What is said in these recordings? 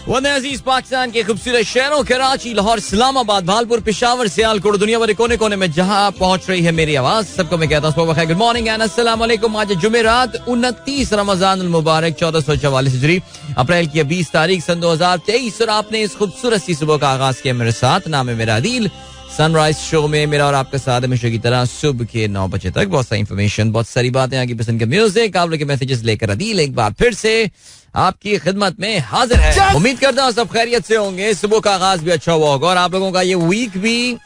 वतन अजीज पाकिस्तान के खूबसूरत शहरों कराची, लाहौर, इस्लामाबाद, भालपुर, पेशावर, सियालकोट, दुनिया भर कोने कोने में जहां पहुंच रही है मेरी आवाज, सबको मैं कहता हूँ गुड मॉर्निंग एंड अस्सलाम वालेकुम। आज जुमेरात 29 रमजान उल मुबारक 1444 हिजरी, अप्रैल की 20 तारीख सन 2023 और आपने इस खूबसूरत सी सुबह का आगाज किया मेरे साथ। नाम है मेरा आदिल। सनराइज शो में मेरा और आपका साथ हमेशा की तरह सुबह के 9 बजे तक बहुत सारी इंफॉर्मेशन, बहुत सारी बातें, आगे पसंद के म्यूजिक, आप लोग के मैसेजेस लेकर अदील एक बार फिर से आपकी खिदमत में हाजिर है। उम्मीद करता हूँ सब खैरियत से होंगे, सुबह का आगाज भी अच्छा हुआ होगा और आप लोगों का ये वीक भी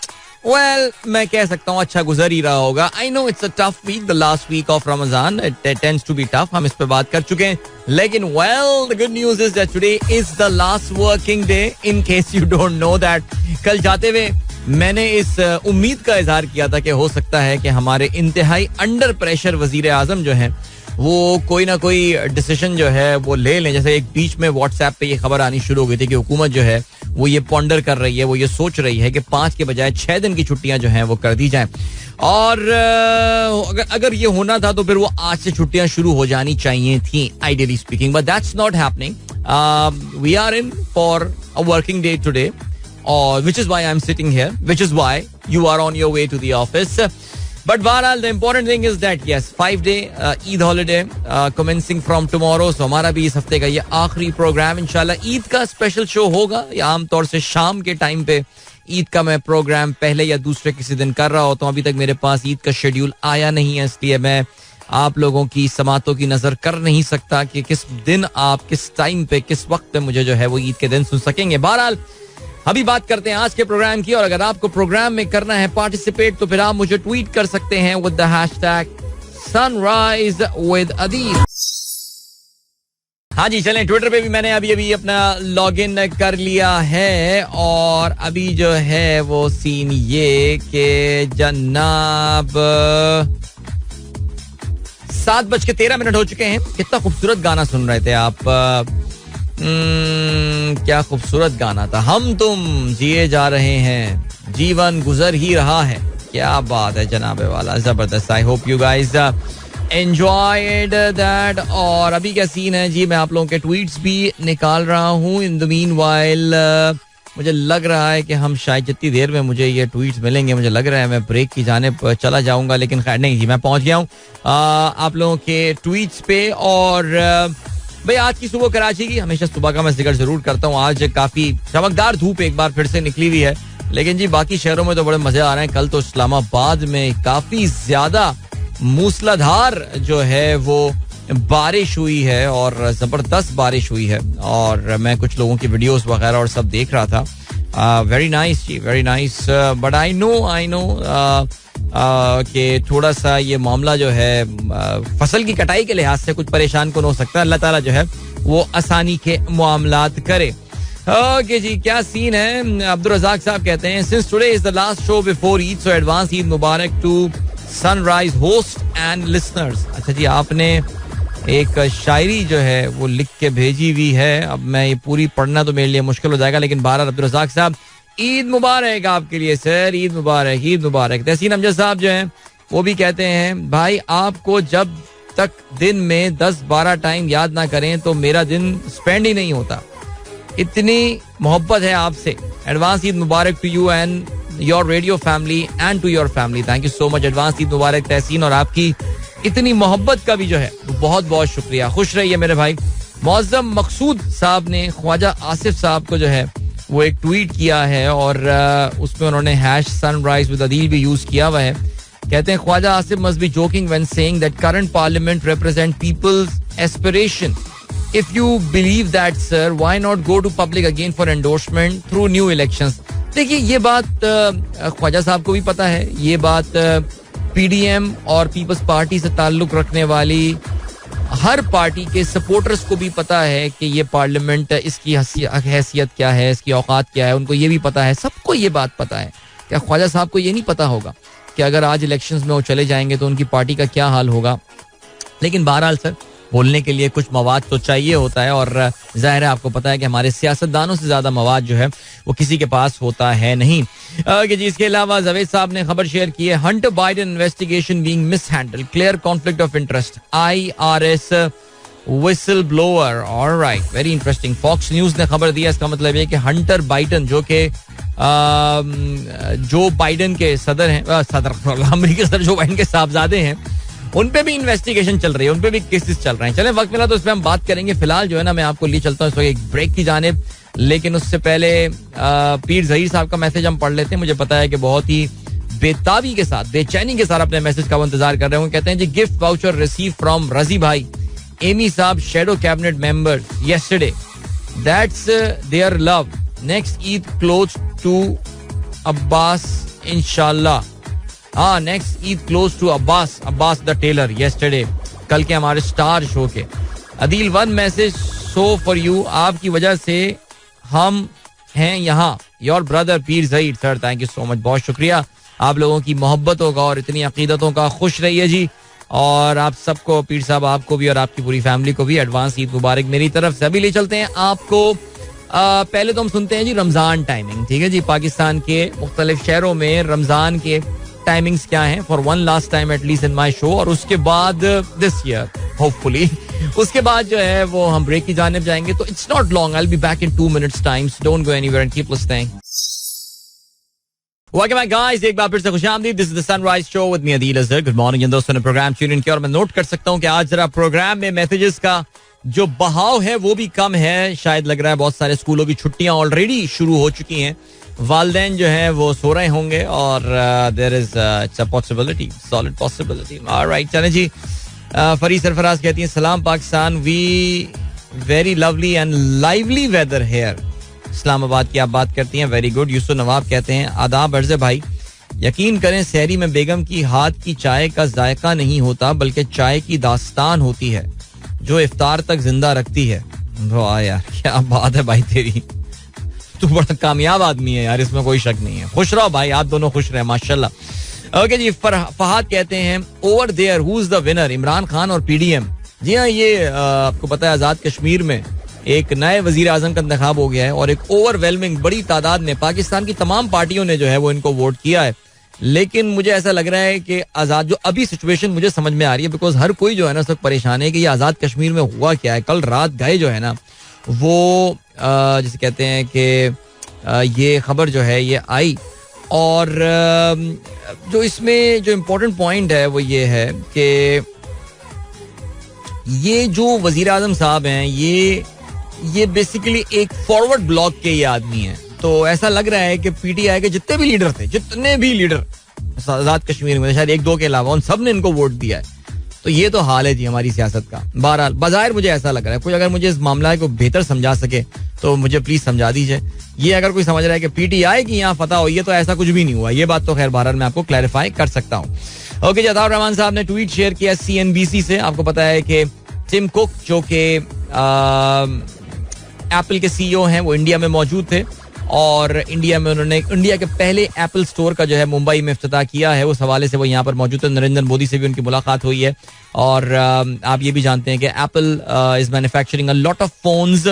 मैं कह सकता हूँ अच्छा गुजर ही रहा होगा। I know it's a tough week, the last week of Ramzan, it tends to be tough, हम इस पे बात कर चुके हैं। लेकिन the good news is that today is the last working day, in case you don't know that. कल जाते हुए मैंने इस उम्मीद का इजहार किया था कि हो सकता है कि हमारे इंतहाई अंडर प्रेशर वजीर आजम जो है वो कोई ना कोई डिसीजन जो है वो ले लें। जैसे एक बीच में व्हाट्सएप पे ये खबर आनी शुरू हो गई थी कि हुकूमत जो है वो ये पॉन्डर कर रही है, वो ये सोच रही है कि 5 के बजाय 6 दिन की छुट्टियां जो हैं वो कर दी जाएं। और अगर ये होना था तो फिर वो आज से छुट्टियां शुरू हो जानी चाहिए थी, ideally speaking, but that's not happening. We are in for a working day today, or which is why I'm sitting here, which is why you are on your way to the office. But Bahral, the important thing is that yes, 5-day Eid holiday commencing from tomorrow. So हमारा भी इस हफ्ते का ये आखिरी programme इंशाल्लाह ईद का special show होगा। या आमतौर से शाम के टाइम पे ईद का मैं प्रोग्राम पहले या दूसरे किसी दिन कर रहा होता हूँ। अभी तक मेरे पास ईद का शेड्यूल आया नहीं है, इसलिए मैं आप लोगों की समातों की नजर कर नहीं सकता कि किस दिन आप किस टाइम पे किस वक्त पे मुझे जो है वो ईद के दिन सुन सकेंगे। बहरहाल अभी बात करते हैं आज के प्रोग्राम की, और अगर आपको प्रोग्राम में करना है पार्टिसिपेट तो फिर आप मुझे ट्वीट कर सकते हैं with the hashtag sunrise with Adeel. हाँ जी, चलें, ट्विटर पे भी मैंने अभी अपना लॉग इन कर लिया है और अभी जो है वो सीन ये कि जनाब 7:13 हो चुके हैं। कितना खूबसूरत गाना सुन रहे थे आप, क्या खूबसूरत गाना था। हम तुम जिए जा रहे हैं, जीवन गुजर ही रहा है। क्या बात है जनाब वाला, जबरदस्त। I hope you guys enjoyed that. और अभी क्या सीन है जी, मैं आप लोगों के ट्वीट्स भी निकाल रहा हूँ। इन द मीनवाइल मुझे लग रहा है कि हम शायद जितनी देर में मुझे ये ट्वीट्स मिलेंगे, मुझे लग रहा है मैं ब्रेक की जानिब चला जाऊंगा, लेकिन खैर नहीं जी, मैं पहुंच गया हूँ आप लोगों के ट्वीट्स पे। और भाई आज की सुबह कराची की, हमेशा सुबह का मैं जिक्र जरूर करता हूँ, आज काफी चमकदार धूप एक बार फिर से निकली हुई है। लेकिन जी बाकी शहरों में तो बड़े मजे आ रहे हैं। कल तो इस्लामाबाद में काफी ज्यादा मूसलाधार जो है वो बारिश हुई है और जबरदस्त बारिश हुई है, और मैं कुछ लोगों की वीडियोस वगैरह और सब देख रहा था। वेरी नाइस जी, very nice. But I know कि थोड़ा सा ये मामला जो है फसल की कटाई के लिहाज से कुछ परेशान कौन हो सकता है। अल्लाह ताला जो है वो आसानी के मामलात करे। ओके जी, क्या सीन है। अब्दुल रज़ाक साहब कहते हैं since today is the last show before Eid, so advance Eid Mubarak to sunrise host and listeners. अच्छा जी, आपने एक शायरी जो है वो लिख के भेजी हुई है। अब मैं ये पूरी पढ़ना तो मेरे लिए मुश्किल हो जाएगा, लेकिन बहरहाल अब्दुल रज़ाक साहब ईद मुबारक आपके लिए सर, ईद मुबारक, ईद मुबारक। तहसीन अमजद साहब जो हैं वो भी कहते हैं भाई आपको जब तक दिन में 10-12 टाइम याद ना करें तो मेरा दिन स्पेंड ही नहीं होता, इतनी मोहब्बत है आपसे। Advance Eid Mubarak to you and your radio family and to your family. Thank you so much. Advance Eid मुबारक तहसीन, और आपकी इतनी मोहब्बत का भी जो है बहुत बहुत शुक्रिया। खुश रहिए मेरे भाई। मौज़म मकसूद साहब ने ख्वाजा आसिफ साहब को जो है वो एक ट्वीट किया है और उसमें उन्होंने हैश सनराइज विद अदील भी यूज किया हुआ है। कहते हैं Khawaja Asif must be joking when saying that current parliament represent peoples aspiration. If you believe that sir, why not go to public again for endorsement through new elections. देखिए ये बात ख्वाजा साहब को भी पता है, ये बात पीडीएम और पीपल्स पार्टी से ताल्लुक रखने वाली हर पार्टी के सपोर्टर्स को भी पता है कि ये पार्लियामेंट, इसकी हैसियत क्या है, इसकी औकात क्या है, उनको ये भी पता है, सबको ये बात पता है। क्या ख्वाजा साहब को ये नहीं पता होगा कि अगर आज इलेक्शंस में वो चले जाएंगे तो उनकी पार्टी का क्या हाल होगा। लेकिन बहरहाल सर, बोलने के लिए कुछ मवाद तो चाहिए होता है, और जाहिर है आपको पता है कि हमारे सियासतदानों से ज्यादा मवाद जो है वो किसी के पास होता है नहीं। जी, इसके अलावा जावेद साहब ने खबर शेयर की है, Hunter Biden investigation being mishandle, clear conflict of interest, IRS whistle blower, alright, very interesting. Fox News ने खबर दिया, इसका मतलब है कि हंटर बाइडन जो कि जो बाइडन के सदर हैं, अमेरिकी सदर जो बाइडन के साहबजादे हैं, उन पे भी इन्वेस्टिगेशन चल रही है, उन पे भी केसेस चल रहे हैं. चलें, वक्त मिला तो इस पे हम बात करेंगे. फिलहाल जो है ना, मैं आपको लिए चलता हूँ इस वक्त एक ब्रेक की जानिब, लेकिन उससे पहले पीर जहीर साहब का मैसेज हम पढ़ लेते हैं. मुझे पता है कि बहुत ही बेताबी के साथ, बेचैनी के साथ अपने मैसेज का वो इंतजार कर रहे होंगे. कहते हैं जी, गिफ्ट वाउचर रिसीव फ्रॉम रजी भाई, एमी साहब, shadow cabinet member yesterday. That's their love. Next Eid close to Abbas inshallah. Next Eid close to Abbas the tailor yesterday. कल के हमारे स्टार शो के. Adeel, one message so for you, आपकी वजह से हम हैं यहाँ. Your brother Pir Zaheer. Sir thank you so much, बहुत शुक्रिया आप लोगों की मोहब्बतों का और इतनी अकीदतों का. खुश रहिए जी, और आप सबको, पीर साहब आपको भी और आपकी पूरी फैमिली को भी एडवांस ईद मुबारक मेरी तरफ से. अभी ले चलते हैं आपको. पहले तो हम सुनते हैं जी रमजान टाइमिंग. ठीक है जी, पाकिस्तान के मुख्तलिफ शहरों में रमजान के टाइमिंग्स क्या हैं for one last time at least in my show. और उसके बाद दिस ईयर होपफुली उसके बाद जो है वो हम ब्रेक की जानिब जाएंगे. तो it's not long, I will be back in 2 minutes time. Don't go anywhere and keep listening. Welcome back guys, एक बार फिर से खुशामदीद. This is the sunrise show with me Adeel Azhar. Good morning जिन दोस्तों ने प्रोग्राम ट्यून इन किया. और मैं नोट कर सकता हूं कि आज जरा प्रोग्राम में मैसेजेस का जो बहाव है वो भी कम है. शायद लग रहा है बहुत सारे स्कूलों की छुट्टियां ऑलरेडी शुरू हो चुकी हैं. वालिदैन जो है वो सो रहे होंगे और there is it's a possibility, solid possibility. Alright, चलें जी. फरी सरफराज कहती हैं, सलाम Pakistan, we very lovely and lively weather here. Islamabad की आप बात करती हैं, वेरी गुड. यूसुफ नवाब कहते हैं, आदाब अर्ज़े भाई, यकीन करें सहरी में बेगम की हाथ की चाय का जायका नहीं होता बल्कि चाय की दास्तान होती है जो इफ्तार तक जिंदा रखती है. वाह यार, क्या बात है भाई तेरी, तू बड़ा कामयाब आदमी है यार, इसमें कोई शक नहीं है. खुश रहो भाई, आप दोनों खुश रहे माशाल्लाह. ओके जी. फहद कहते हैं, over there who is the winner, Imran Khan और पीडीएम. जी हाँ, ये आपको पता है आजाद कश्मीर में एक नए वजीर आजम का इंतखाब हो गया है और एक ओवरवेलमिंग बड़ी तादाद में पाकिस्तान की तमाम पार्टियों ने जो है वो इनको वोट किया है. लेकिन मुझे ऐसा लग रहा है कि आजाद, जो अभी सिचुएशन मुझे समझ में आ रही है, बिकॉज हर कोई जो है ना सब परेशान है कि ये आजाद कश्मीर में हुआ क्या है. कल रात गए जो है ना वो जिसे कहते हैं कि ये खबर जो है ये आई, और जो इसमें जो इम्पोर्टेंट पॉइंट है वो ये है कि ये जो वजीर आजम साहब हैं ये बेसिकली एक फॉरवर्ड ब्लॉक के ये आदमी हैं. तो ऐसा लग रहा है कि पीटीआई के जितने भी लीडर आजाद कश्मीर में, शायद 1-2 के अलावा, उन सब ने इनको वोट दिया है. तो ये तो हाल है जी हमारी सियासत का. बहरहाल बाज़ाहिर मुझे ऐसा लग रहा है, कोई अगर मुझे इस मामला को बेहतर समझा सके तो मुझे प्लीज समझा दीजिए. ये अगर कोई समझ रहा है कि पीटीआई की यहाँ फतह हुई है तो ऐसा कुछ भी नहीं हुआ, ये बात तो खैर बहरहाल मैं आपको क्लैरिफाई कर सकता हूँ. ओके, जताउर रहमान साहब ने ट्वीट शेयर किया CNBC से. आपको पता है कि टिम कुक जो कि एप्पल के CEO हैं वो इंडिया में मौजूद थे और इंडिया में उन्होंने इंडिया के पहले एप्पल स्टोर का जो है मुंबई में इफ्तिताह किया है. उस हवाले से वो यहाँ पर मौजूद थे. नरेंद्र मोदी से भी उनकी मुलाकात हुई है. और आप ये भी जानते हैं कि Apple is manufacturing a lot of phones.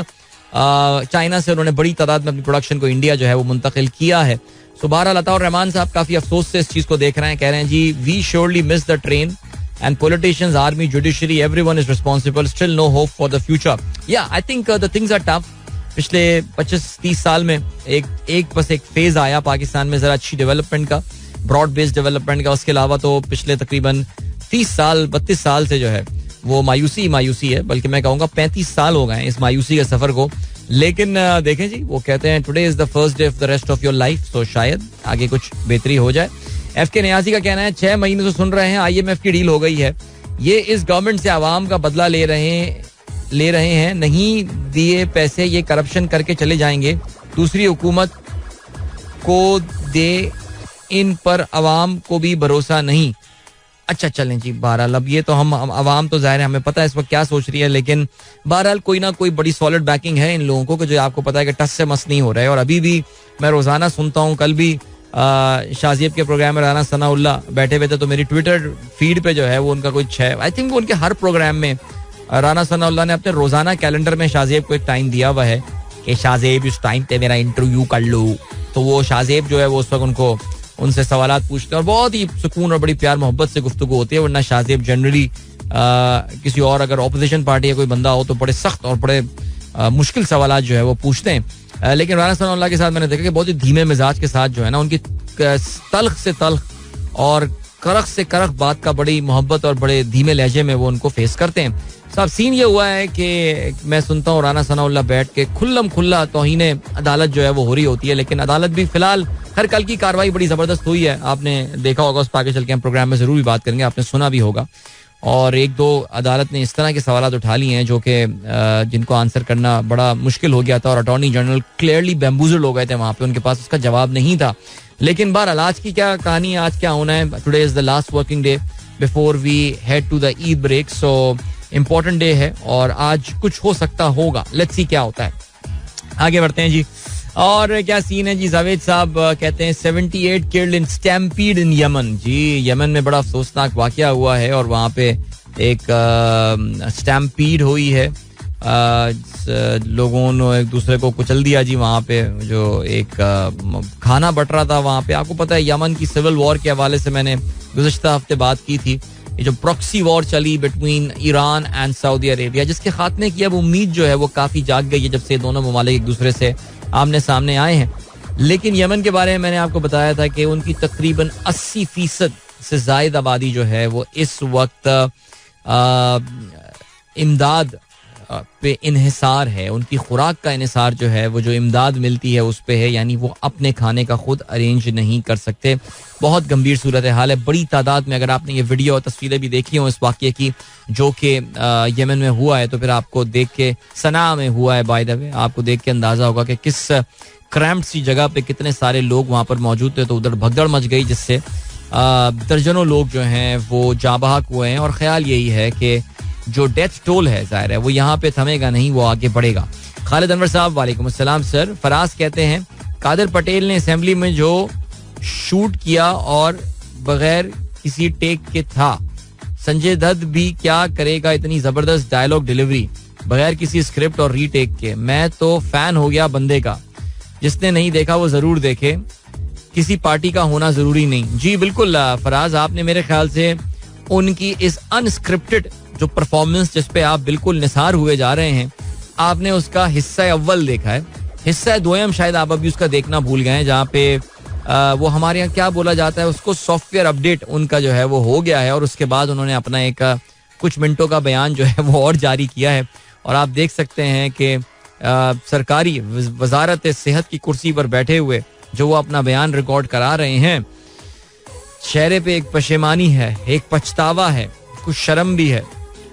China से उन्होंने बड़ी तादाद में अपनी प्रोडक्शन को इंडिया जो है वो मुंतकिल किया है. सो बहरहाल अताउर रहमान साहब काफी अफसोस से इस चीज को देख रहे हैं. कह रहे हैं जी, we surely miss the train and politicians, army, judiciary, everyone is responsible. Still no hope for the future. Yeah, I think the things are tough. पिछले 25-30 साल में एक फेज आया पाकिस्तान में जरा अच्छी डेवलपमेंट का, ब्रॉड बेस्ड डेवलपमेंट का. उसके अलावा तो पिछले तकरीबन 32 साल से जो है वो मायूसी है, बल्कि मैं कहूँगा 35 साल हो गए हैं इस मायूसी के सफर को. लेकिन देखें जी, वो कहते हैं today is the first day of the rest of your life. तो शायद आगे कुछ बेहतरी हो जाए. FK नियाजी का कहना है, 6 महीने से सुन रहे हैं IMF की डील हो गई है. ये इस गवर्नमेंट से आवाम का बदला ले रहे हैं. नहीं दिए पैसे ये करप्शन करके चले जाएंगे. दूसरी हुकूमत को दे, इन पर आवाम को भी भरोसा नहीं. अच्छा चलें जी, बहरहाल अब ये तो हम आवाम तो जाहिर है हमें पता है इस वक्त क्या सोच रही है, लेकिन बहरहाल कोई ना कोई बड़ी सॉलिड बैकिंग है इन लोगों को, जो आपको पता है कि टस से मस नहीं हो रहा है. और अभी भी मैं रोजाना सुनता हूँ, कल भी शाज़िब के प्रोग्राम में राना सनाउल्लाह बैठे हुए थे तो मेरी ट्विटर फीड पे जो है वो उनका कुछ है, आई थिंक उनके हर प्रोग्राम में राना सनाउल्लाह ने अपने रोजाना कैलेंडर में शाज़िब को एक टाइम दिया हुआ है कि शाज़िब इस टाइम पे मेरा इंटरव्यू कर लो. तो वो शाज़िब जो है वो उस वक्त उनसे सवालात पूछते हैं और बहुत ही सुकून और बड़ी प्यार मोहब्बत से गुफ्तगू होती है. वरना शाज़िब जनरली किसी और अगर ऑपोजिशन पार्टी या कोई बंदा हो तो बड़े सख्त और बड़े मुश्किल सवाल जो है वो पूछते हैं, लेकिन राना सनाउल्लाह के साथ मैंने देखा कि बहुत ही धीमे मिजाज के साथ जो है ना उनकी तल्ख से तल्ख और करख से करख बात का बड़ी मोहब्बत और बड़े धीमे लहजे में वो उनको फेस करते हैं. साहब सीन ये हुआ है कि मैं सुनता हूँ राना सनाउल्लाह बैठ के खुल्लम खुल्ला तौहीने अदालत जो है वो हो रही होती है, लेकिन अदालत भी फिलहाल हर कल की कार्रवाई बड़ी जबरदस्त हुई है. आपने देखा होगा, उस आगे चल के हम प्रोग्राम में जरूर भी बात करेंगे, आपने सुना भी होगा. और एक दो अदालत ने इस तरह के सवाल उठा लिए हैं जो कि जिनको आंसर करना बड़ा मुश्किल हो गया था और अटॉर्नी जनरल क्लियरली बैम्बूजल हो गए थे वहां पे, उनके पास उसका जवाब नहीं था. लेकिन बहरहाल आज की क्या कहानी है, आज क्या होना है. Today is the last working day before we head to the Eid break, so important day है और आज कुछ हो सकता होगा. लेट्स सी क्या होता है. आगे बढ़ते हैं जी. और क्या सीन है जी. जावेद साहब कहते हैं 78 killed in stampede in Yemen. जी यमन में बड़ा अफसोसनाक वाकया हुआ है और वहाँ पे एक स्टैम्पीड हुई है. लोगों ने एक दूसरे को कुचल दिया जी. वहाँ पे जो एक खाना बट रहा था वहाँ पे, आपको पता है यमन की सिविल वॉर के हवाले से मैंने गुज़श्ता हफ्ते बात की थी. ये जो प्रॉक्सी वॉर चली between Iran and Saudi Arabia, जिसके खात्मे की अब उम्मीद जो है वो काफ़ी जाग गई है जब से दोनों ममालिक एक दूसरे से आमने सामने आए हैं. लेकिन यमन के बारे में मैंने आपको बताया था कि उनकी तकरीबन 80% से ज़ायद आबादी जो है वो इस वक्त इमदाद पे इन्हिसार है. उनकी खुराक का इन्हिसार जो है वो जो इमदाद मिलती है उस पे है, यानी वो अपने खाने का खुद अरेंज नहीं कर सकते. बहुत गंभीर सूरत हाल है. बड़ी तादाद में अगर आपने ये वीडियो और तस्वीरें भी देखी हो इस वाक़ये की जो कि यमन में हुआ है, तो फिर आपको देख के, सना में हुआ है बाय द वे, आपको देख के अंदाज़ा होगा कि किस क्रैम्प्ड सी जगह पे कितने सारे लोग वहाँ पर मौजूद थे. तो उधर भगदड़ मच गई जिससे दर्जनों लोग जो हैं वो जाँ बहक हुए हैं. और ख्याल यही है कि जो डेथ टोल है जाहिर है वो यहाँ पे थमेगा नहीं, वो आगे बढ़ेगा. खालिद अनवर साहब वालेकुम अस्सलाम सर. फराज कहते हैं कादर पटेल ने असेंबली में जो शूट किया और बगैर किसी टेक के था, संजय दत्त भी क्या करेगा इतनी जबरदस्त डायलॉग डिलीवरी बगैर किसी स्क्रिप्ट और रीटेक के. मैं तो फैन हो गया बंदे का. जिसने नहीं देखा वो जरूर देखे. किसी पार्टी का होना जरूरी नहीं. जी बिल्कुल फराज, आपने मेरे ख्याल से उनकी इस अनस्क्रिप्टेड जो परफॉर्मेंस जिस पे आप बिल्कुल निसार हुए जा रहे हैं, आपने उसका हिस्सा अव्वल देखा है. हिस्सा दोयम शायद आप अभी उसका देखना भूल गए हैं, जहाँ पे वो हमारे यहाँ क्या बोला जाता है उसको, सॉफ्टवेयर अपडेट उनका जो है वो हो गया है. और उसके बाद उन्होंने अपना एक कुछ मिनटों का बयान जो है वो और जारी किया है. और आप देख सकते हैं कि सरकारी वजारत सेहत की कुर्सी पर बैठे हुए जो वो अपना बयान रिकॉर्ड करा रहे हैं, चेहरे पे एक पशेमानी है, एक पछतावा है, कुछ शर्म भी है,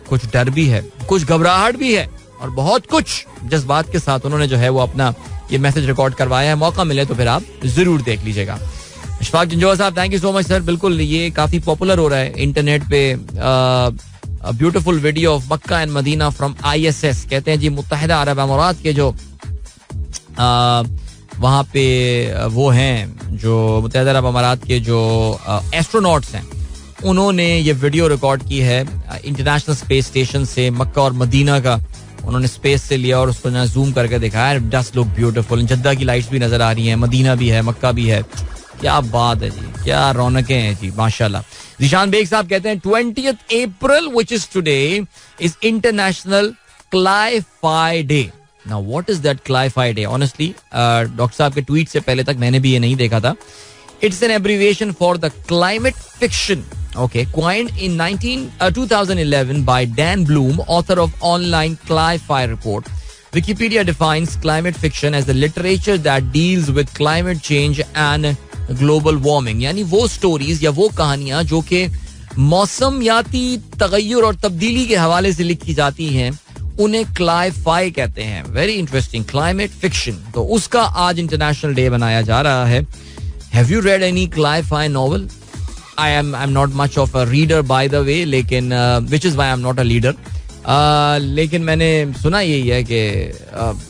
कुछ डर भी है, कुछ घबराहट भी है और बहुत कुछ जज्बात के साथ उन्होंने जो है वो अपना ये मैसेज रिकॉर्ड करवाया है. मौका मिले तो फिर आप जरूर देख लीजिएगा. इशफाक जंजोआ साहब thank you so much sir. बिल्कुल ये काफी पॉपुलर हो रहा है इंटरनेट पे. Beautiful video of Mecca and Medina from ISS. कहते हैं जी मुत्तहिदा अरब अमारात के जो वहाँ पे वो हैं, जो मुत्तहिदा अरब अमारात के जो एस्ट्रोनॉट्स हैं, उन्होंने ये वीडियो रिकॉर्ड की है इंटरनेशनल स्पेस स्टेशन से. मक्का और मदीना का उन्होंने स्पेस से लिया और उसको ना जूम करके दिखाया. Dust look beautiful. जद्दा की लाइट्स भी नजर आ रही हैं, मदीना भी है, मक्का भी है. क्या बात है जी, क्या रौनकें हैं जी, माशाल्लाह. जिशान बेग साहब कहते हैं 20th April which is today is International Cli-Fi Day. Now what is that Cli-Fi Day? Honestly, doctor साहब के ट्वीट से पहले तक मैंने भी ये नहीं देखा था. It's an abbreviation for the climate fiction, okay, coined in 2011 by Dan Bloom, author of online Cli-Fi report. Wikipedia defines climate fiction as the literature that deals with climate change and global warming. यानी वो stories या वो कहानियां जो कि मौसमियाती तगय्युर और तब्दीली के हवाले से लिखी जाती हैं, उन्हें क्लाई-फाई कहते हैं. Very interesting, climate fiction. तो उसका आज इंटरनेशनल डे बनाया जा रहा है. Have you read any cli fi novel? I am not much of a reader by the way, लेकिन which is why I am not a leader. लेकिन मैंने सुना यही है कि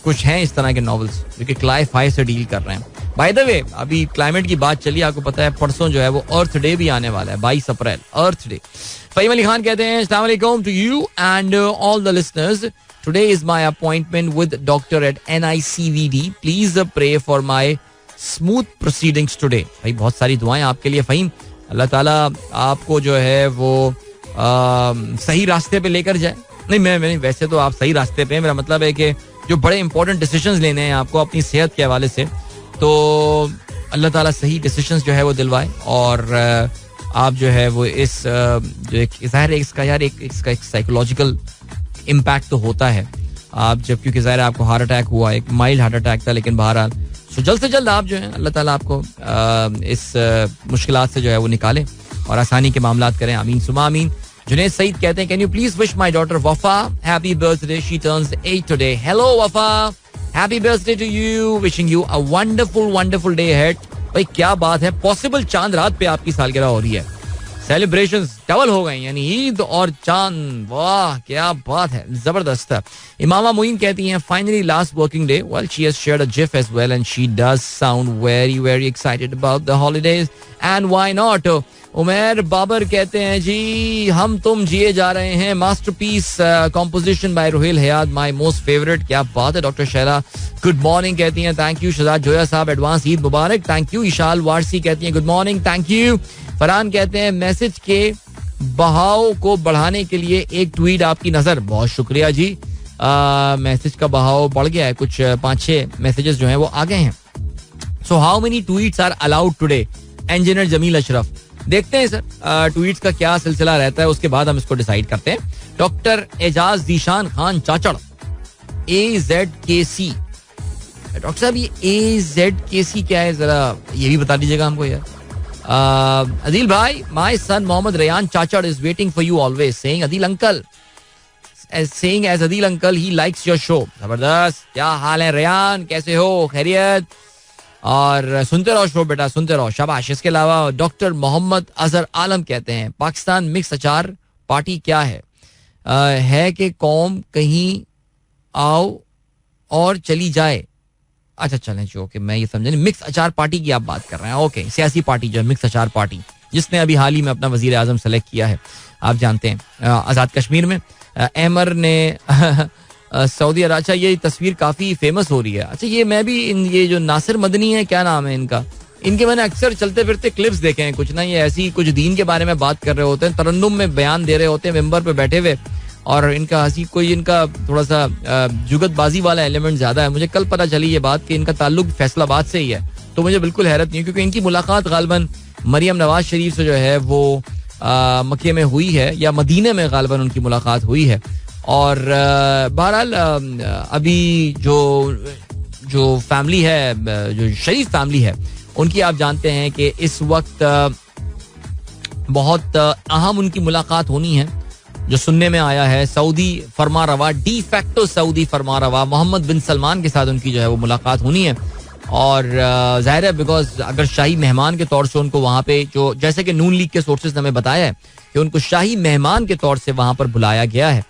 कुछ हैं इस तरह के नॉवेल्स जो कि क्लाई-फाई से डील कर रहे हैं. बाय द वे, अभी क्लाइमेट की बात चली, आपको पता है परसों जो है वो अर्थ डे भी आने वाला है, 22 April, earth day. Fahim Ali Khan कहते हैं अस्सलाम वालेकुम to you and all the listeners. Today is my appointment with doctor at NICVD. Please pray for my smooth proceedings today. भाई बहुत सारी दुआएं आपके लिए फहीम. अल्लाह ताला आपको जो है वो सही रास्ते पे लेकर जाए. नहीं मैं वैसे तो आप सही रास्ते पे हैं. मेरा मतलब है कि जो बड़े इंपॉर्टेंट डिसीजंस लेने हैं आपको अपनी सेहत के हवाले से, तो अल्लाह ताला सही डिसीजंस जो है वो दिलवाए. और आप जो है वो इस जो एक ज़ाहिर है इसका यार इसका एक साइकोलॉजिकल इम्पैक्ट तो होता है. आप जब, क्योंकि ज़ाहिर है आपको हार्ट अटैक हुआ, एक माइल्ड हार्ट अटैक था, लेकिन बहरहाल सो जल्द से जल्द आप जो है अल्लाह ताला आपको इस मुश्किलात से जो है वो निकालें और आसानी के मामलात करें. आमीन सुमा आमीन. जुनैद सईद कहते हैं, can you please wish my daughter Wafa happy birthday, she turns 8 today. Hello Wafa, happy birthday to you, wishing you a wonderful day ahead. भाई क्या बात है, पॉसिबल चांद रात पे आपकी सालगिरह हो रही है. सेलिब्रेशंस डबल हो गई, यानी ईद और चांद. वाह क्या बात है, जबरदस्त. इमामा मुइन कहती हैं, finally last working day. Well she has shared a gif as well and she does sound very excited about the holidays and why not. Umar Babar कहते हैं, जी हम तुम जिए जा रहे हैं, masterpiece composition by Rohail Hayat, my most favourite. क्या बात है. डॉक्टर शैला गुड मॉर्निंग कहती हैं, थैंक यू. शहजाद जोया साहब advance Eid Mubarak, thank you. Ishal Warsi कहती हैं, good morning, thank you. Farhan कहते हैं, मैसेज के बहाव को बढ़ाने के लिए एक ट्वीट आपकी नजर. बहुत शुक्रिया जी. मैसेज का बहाव बढ़ गया है, कुछ 5-6 मैसेजेस जो हैं वो आ गए हैं. So how many tweets are allowed today? Engineer Jamil Ashraf. देखते हैं सर ट्वीट्स का क्या सिलसिला रहता है, उसके बाद हम इसको डिसाइड करते हैं. Doctor Ejaz Zeeshan Khan चाचड़ AZKC. Doctor साहब ये AZKC क्या है, जरा ये भी बता दीजिएगा हमको यार. अदील भाई, my son Mohammad Rayan Chachar is waiting for you always, saying Adeel uncle, saying as Adil uncle he likes your show. जबरदस्त. क्या हाल है रेयान, कैसे हो, खैरियत? और सुनते रहो शो बेटा, सुनते रहो, शाबाश. इसके अलावा डॉक्टर मोहम्मद अजहर आलम कहते हैं, पाकिस्तान मिक्स अचार पार्टी क्या है कि कौम कहीं आओ और चली जाए. अच्छा चलें जी, ओके, मैं ये समझा नहीं, मिक्स अचार पार्टी की आप बात कर रहे हैं. ओके, सियासी पार्टी जो है मिक्स अचार पार्टी, जिसने अभी हाल ही में अपना वजीर आजम सेलेक्ट किया है, आप जानते हैं, आज़ाद कश्मीर में. अमर ने सऊदी अरब. अच्छा ये तस्वीर काफ़ी फेमस हो रही है. अच्छा ये मैं भी ये जो नासिर मदनी है, क्या नाम है इनका, इनके मैंने अक्सर चलते फिरते क्लिप्स देखे हैं. कुछ ना ये ऐसी कुछ दीन के बारे में बात कर रहे होते हैं, तरन्नुम में बयान दे रहे होते हैं मेंबर पे बैठे हुए, और इनका हंसी कोई इनका थोड़ा सा जुगतबाजी वाला एलिमेंट ज्यादा है. मुझे कल पता चली ये बात कि इनका ताल्लुक फैसलाबाद से ही है, तो मुझे बिल्कुल हैरत नहीं है, क्योंकि इनकी मुलाकात गालिबन मरियम नवाज शरीफ से जो है वो मक्के में हुई है, या मदीने में गालिबन उनकी मुलाकात हुई है. और बहरहाल अभी जो फैमिली है, जो शरीफ फैमिली है, उनकी आप जानते हैं कि इस वक्त बहुत अहम उनकी मुलाकात होनी है. जो सुनने में आया है, सऊदी फरमारवा, डी फैक्टो सऊदी फरमारवा मोहम्मद बिन सलमान के साथ उनकी जो है वो मुलाकात होनी है. और जाहिर है बिकॉज अगर शाही मेहमान के तौर से उनको वहाँ पे, जो जैसे कि नून लीग के सोर्सेज ने हमें बताया है कि उनको शाही मेहमान के तौर से वहाँ पर बुलाया गया है,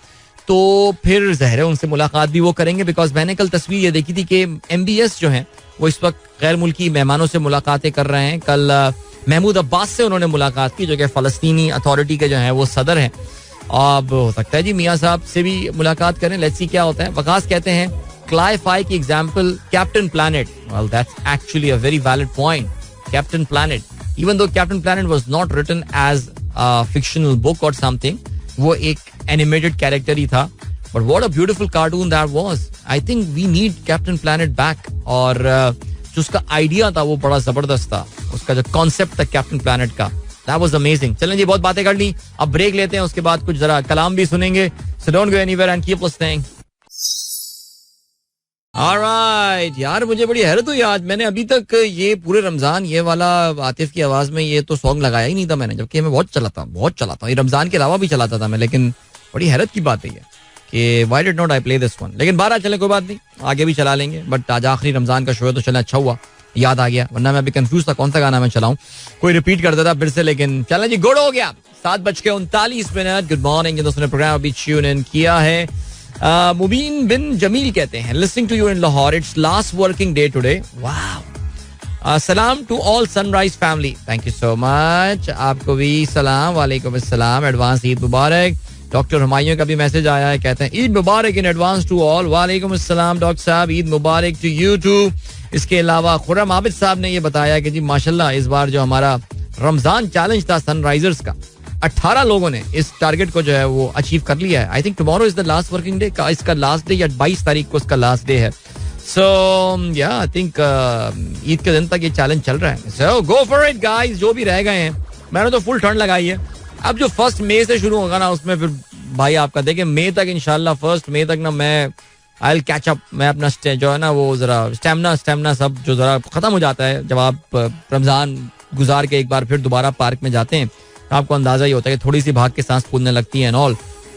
तो फिर ज़ाहिर है उनसे मुलाकात भी वो करेंगे. बिकॉज मैंने कल तस्वीर ये देखी थी कि MBS जो हैं वो इस वक्त गैर मुल्की मेहमानों से मुलाकातें कर रहे हैं. कल महमूद अब्बास से उन्होंने मुलाकात की, जो कि फ़लस्तीनी अथॉरिटी के जो हैं वो सदर हैं. अब हो सकता है जी मियाँ साहब से भी मुलाकात करें, लेट्स सी क्या होता है. वकास कहते हैं, क्लाई-फाई की example Captain Planet. Well that's actually a very valid point. Captain Planet, even though Captain Planet was not written as a fictional book और समथिंग, वो एक एनिमेटेड कैरेक्टर ही था, but what a beautiful cartoon that was. I think we need Captain Planet back. और जो उसका idea था वो बड़ा जबरदस्त था, उसका जो कॉन्सेप्ट था कैप्टन प्लैनेट का, that was amazing. चलें जी, बहुत बातें कर ली, अब ब्रेक लेते हैं, उसके बाद कुछ जरा कलाम भी सुनेंगे. So don't go anywhere and keep listening. Alright, यार मुझे बड़ी हैरत हुई आज, मैंने अभी तक ये पूरे रमजान ये वाला आतिफ की आवाज में ये तो सॉन्ग लगाया ही नहीं था मैंने, जबकि मैं बहुत चलाता हूँ, ये रमजान के अलावा भी चलाता था मैं. लेकिन बड़ी हैरत की बात है ये कि why did not I play this one. लेकिन 12 चले, कोई बात नहीं, आगे भी चला लेंगे. बट आज आखिरी रमजान का शो है तो चले, अच्छा हुआ याद आ गया, वरना मैं अभी कंफ्यूज था कौन सा गाना मैं चलाऊं, कोई रिपीट कर देता फिर से. लेकिन चलें जी, गुड हो गया. 7:39. गुड मॉर्निंग दोस्तों ने प्रोग्राम अभी ट्यून इन किया है. मुबीन बिन जमील कहते हैं, listening to you in Lahore, it's last working day today. Wow, सलाम to all sunrise family. Thank you so much, आपको भी सलाम. वालेकुम अस्सलाम, एडवांस ईद मुबारक. डॉक्टर हुमायूं का भी मैसेज आया है, कहते हैं ईद मुबारक इन एडवांस टू ऑल. वालेकुम अस्सलाम डॉक्टर साहब, ईद मुबारक टू यू टू. इसके अलावा खुर्रम आबिद साहब ने ये बताया कि जी माशाल्लाह इस बार जो हमारा रमजान चैलेंज था सनराइजर्स का, 18 लोगों ने इस टारगेट को जो है वो अचीव कर लिया है. I think tomorrow is the last working day. इसका लास्ट डे या 22 तारीख को इसका लास्ट डे है. सो या आई थिंक ईद के दिन तक ये चैलेंज चल रहा है. सो गो फॉर इट गाइस. जो भी रह गए हैं, मैंने तो फुल ठंड लगाई है. अब जो 1 मई से शुरू होगा ना, उसमें फिर भाई आपका देखिए मई तक इंशाल्लाह 1 मई तक ना मैं आई विल कैच अप. मैं अपना जो है ना वो जरा स्टेमिना सब जो जरा खत्म हो जाता है जब आप रमजान गुजार के एक बार फिर दोबारा पार्क में जाते हैं. आपको अंदाजा ही होता है कि थोड़ी सी भाग के सांस फूलने लगती है एंड ऑल.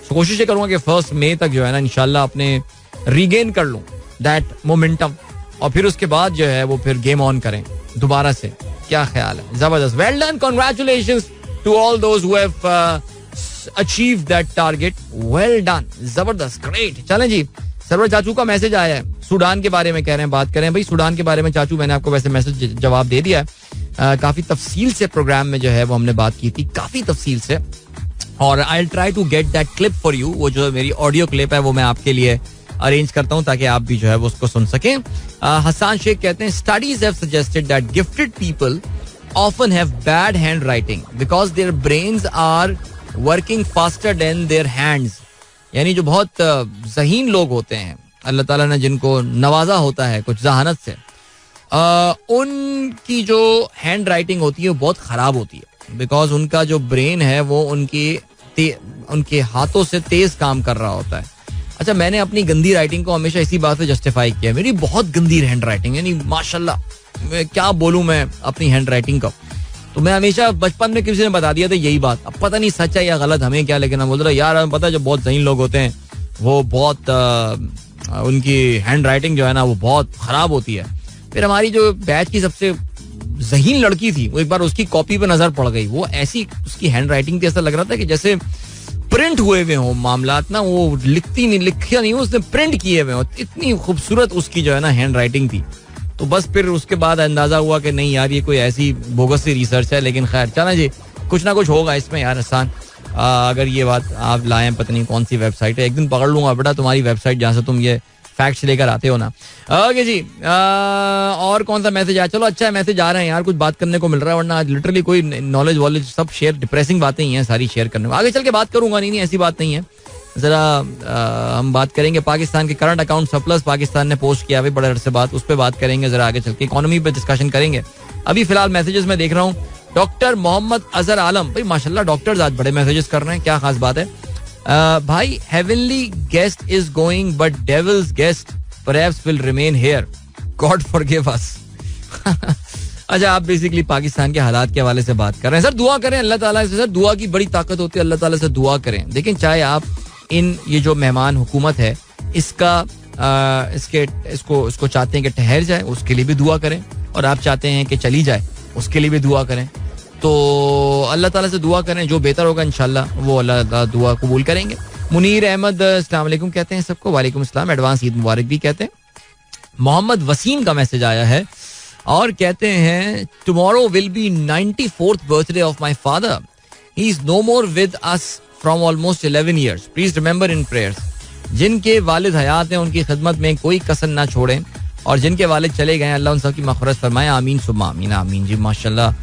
सो कोशिश ये करूंगा कि 1 मई तक जो है ना इंशाल्लाह अपने रीगेन कर लूं दैट मोमेंटम, और फिर उसके बाद जो है वो फिर गेम ऑन करें दोबारा से. क्या ख्याल है? जबरदस्त. Well done. Congratulations to all those who have achieve that target. Well done. जबरदस्त. ग्रेट. चलें जी. सरवर चाचू का मैसेज आया है. सूडान के बारे में कह रहे हैं, बात करें भाई सूडान के बारे में. चाचू मैंने आपको वैसे मैसेज जवाब दे दिया है. काफी तफसील से प्रोग्राम में जो है वो हमने बात की थी, काफी तफसील से. और I will try to get that clip for you. वो जो मेरी ऑडियो क्लिप है वो मैं आपके लिए अरेंज करता हूं ताकि आप भी जो है वो उसको सुन सकें. हसन शेख कहते हैं studies have suggested that gifted people often have bad handwriting because their brains are working faster than their hands. यानी जो बहुत ज़हीन लोग होते हैं, अल्लाह ताला ने जिनको नवाजा होता है कुछ जहानत से, उनकी जो हैंड राइटिंग होती है वो बहुत ख़राब होती है बिकॉज उनका जो ब्रेन है वो उनके हाथों से तेज़ काम कर रहा होता है. अच्छा, मैंने अपनी गंदी राइटिंग को हमेशा इसी बात से जस्टिफाई किया. मेरी बहुत गंदी हैंड राइटिंग, यानी माशाल्लाह मैं क्या बोलूँ मैं अपनी हैंड राइटिंग का. तो मैं हमेशा बचपन में किसी ने बता दिया था यही बात. अब पता नहीं सच है या गलत, हमें क्या, लेकिन हम बोल रहे यार हमें पता है जो बहुत ज़हीन लोग होते हैं वो बहुत उनकी हैंड राइटिंग जो है ना वो बहुत ख़राब होती है. फिर हमारी जो बैच की सबसे ज़हीन लड़की थी वो एक बार उसकी कॉपी पे नज़र पड़ गई. वो ऐसी उसकी हैंड राइटिंग थी, ऐसा लग रहा था कि जैसे प्रिंट हुए हुए हो मामलात ना. वो लिखा नहीं, उसने प्रिंट किए हुए हो. इतनी खूबसूरत उसकी जो है ना हैंड राइटिंग थी. तो बस फिर उसके बाद अंदाजा हुआ कि नहीं यार ये कोई ऐसी बोगस सी रिसर्च है. लेकिन खैर चला जी, कुछ ना कुछ होगा इसमें यार. आसान अगर ये बात आप लाएं, पता नहीं कौन सी वेबसाइट है, एक दिन पकड़ लूंगा बेटा तुम्हारी वेबसाइट जहाँ से तुम ये फैक्ट्स लेकर आते हो ना. ओके जी. और कौन सा मैसेज आया? चलो अच्छा है, मैसेज आ रहे हैं यार, कुछ बात करने को मिल रहा है. वरना आज लिटरली कोई नॉलेज वॉलेज सब शेयर, डिप्रेसिंग बातें ही हैं सारी शेयर करने में. आगे चल के बात करूंगा. नहीं ऐसी बात नहीं है. जरा हम बात करेंगे पाकिस्तान के करंट अकाउंट सरप्लस पाकिस्तान ने पोस्ट किया है बड़े अरसे बाद, उस पर बात करेंगे. जरा आगे चल के इकोनॉमी पे डिस्कशन करेंगे. अभी फिलहाल मैसेजेस में देख रहा हूँ. डॉक्टर मोहम्मद अजहर आलम, भाई माशाल्लाह डॉक्टर्स आज बड़े मैसेजेस कर रहे हैं, क्या खास बात है भाई. Heavenly guest is going but devil's guest perhaps will remain here. God forgive us. अच्छा, आप बेसिकली पाकिस्तान के हालात के हवाले से बात कर रहे हैं. सर दुआ करें अल्लाह ताला से. सर दुआ की बड़ी ताकत होती है, अल्लाह ताला से दुआ करें. लेकिन चाहे आप ये जो मेहमान हुकूमत है इसको चाहते हैं कि ठहर जाए, उसके लिए भी दुआ करें. और आप चाहते हैं कि चली जाए, उसके लिए भी दुआ करें. तो अल्लाह ताला से दुआ करें, जो बेहतर होगा इंशाल्लाह वो अल्लाह ताला दुआ कबूल करेंगे. मुनीर अहमद अस्सलाम वालेकुम कहते हैं सबको. वालेकुम अस्सलाम. एडवांस ईद मुबारक भी कहते हैं. मोहम्मद वसीम का मैसेज आया है और कहते हैं tomorrow will be 94th birthday of my father. He is no more with us from almost 11 years. Please remember in prayers. जिनके वालिद हयात हैं उनकी खिदमत में कोई कसर ना छोड़ें, और जिनके वालिद चले गए अल्लाह उन सब की मग़फ़िरत फरमाए. आमीन सुम्मा आमीन. आमीन जी. माशाल्लाह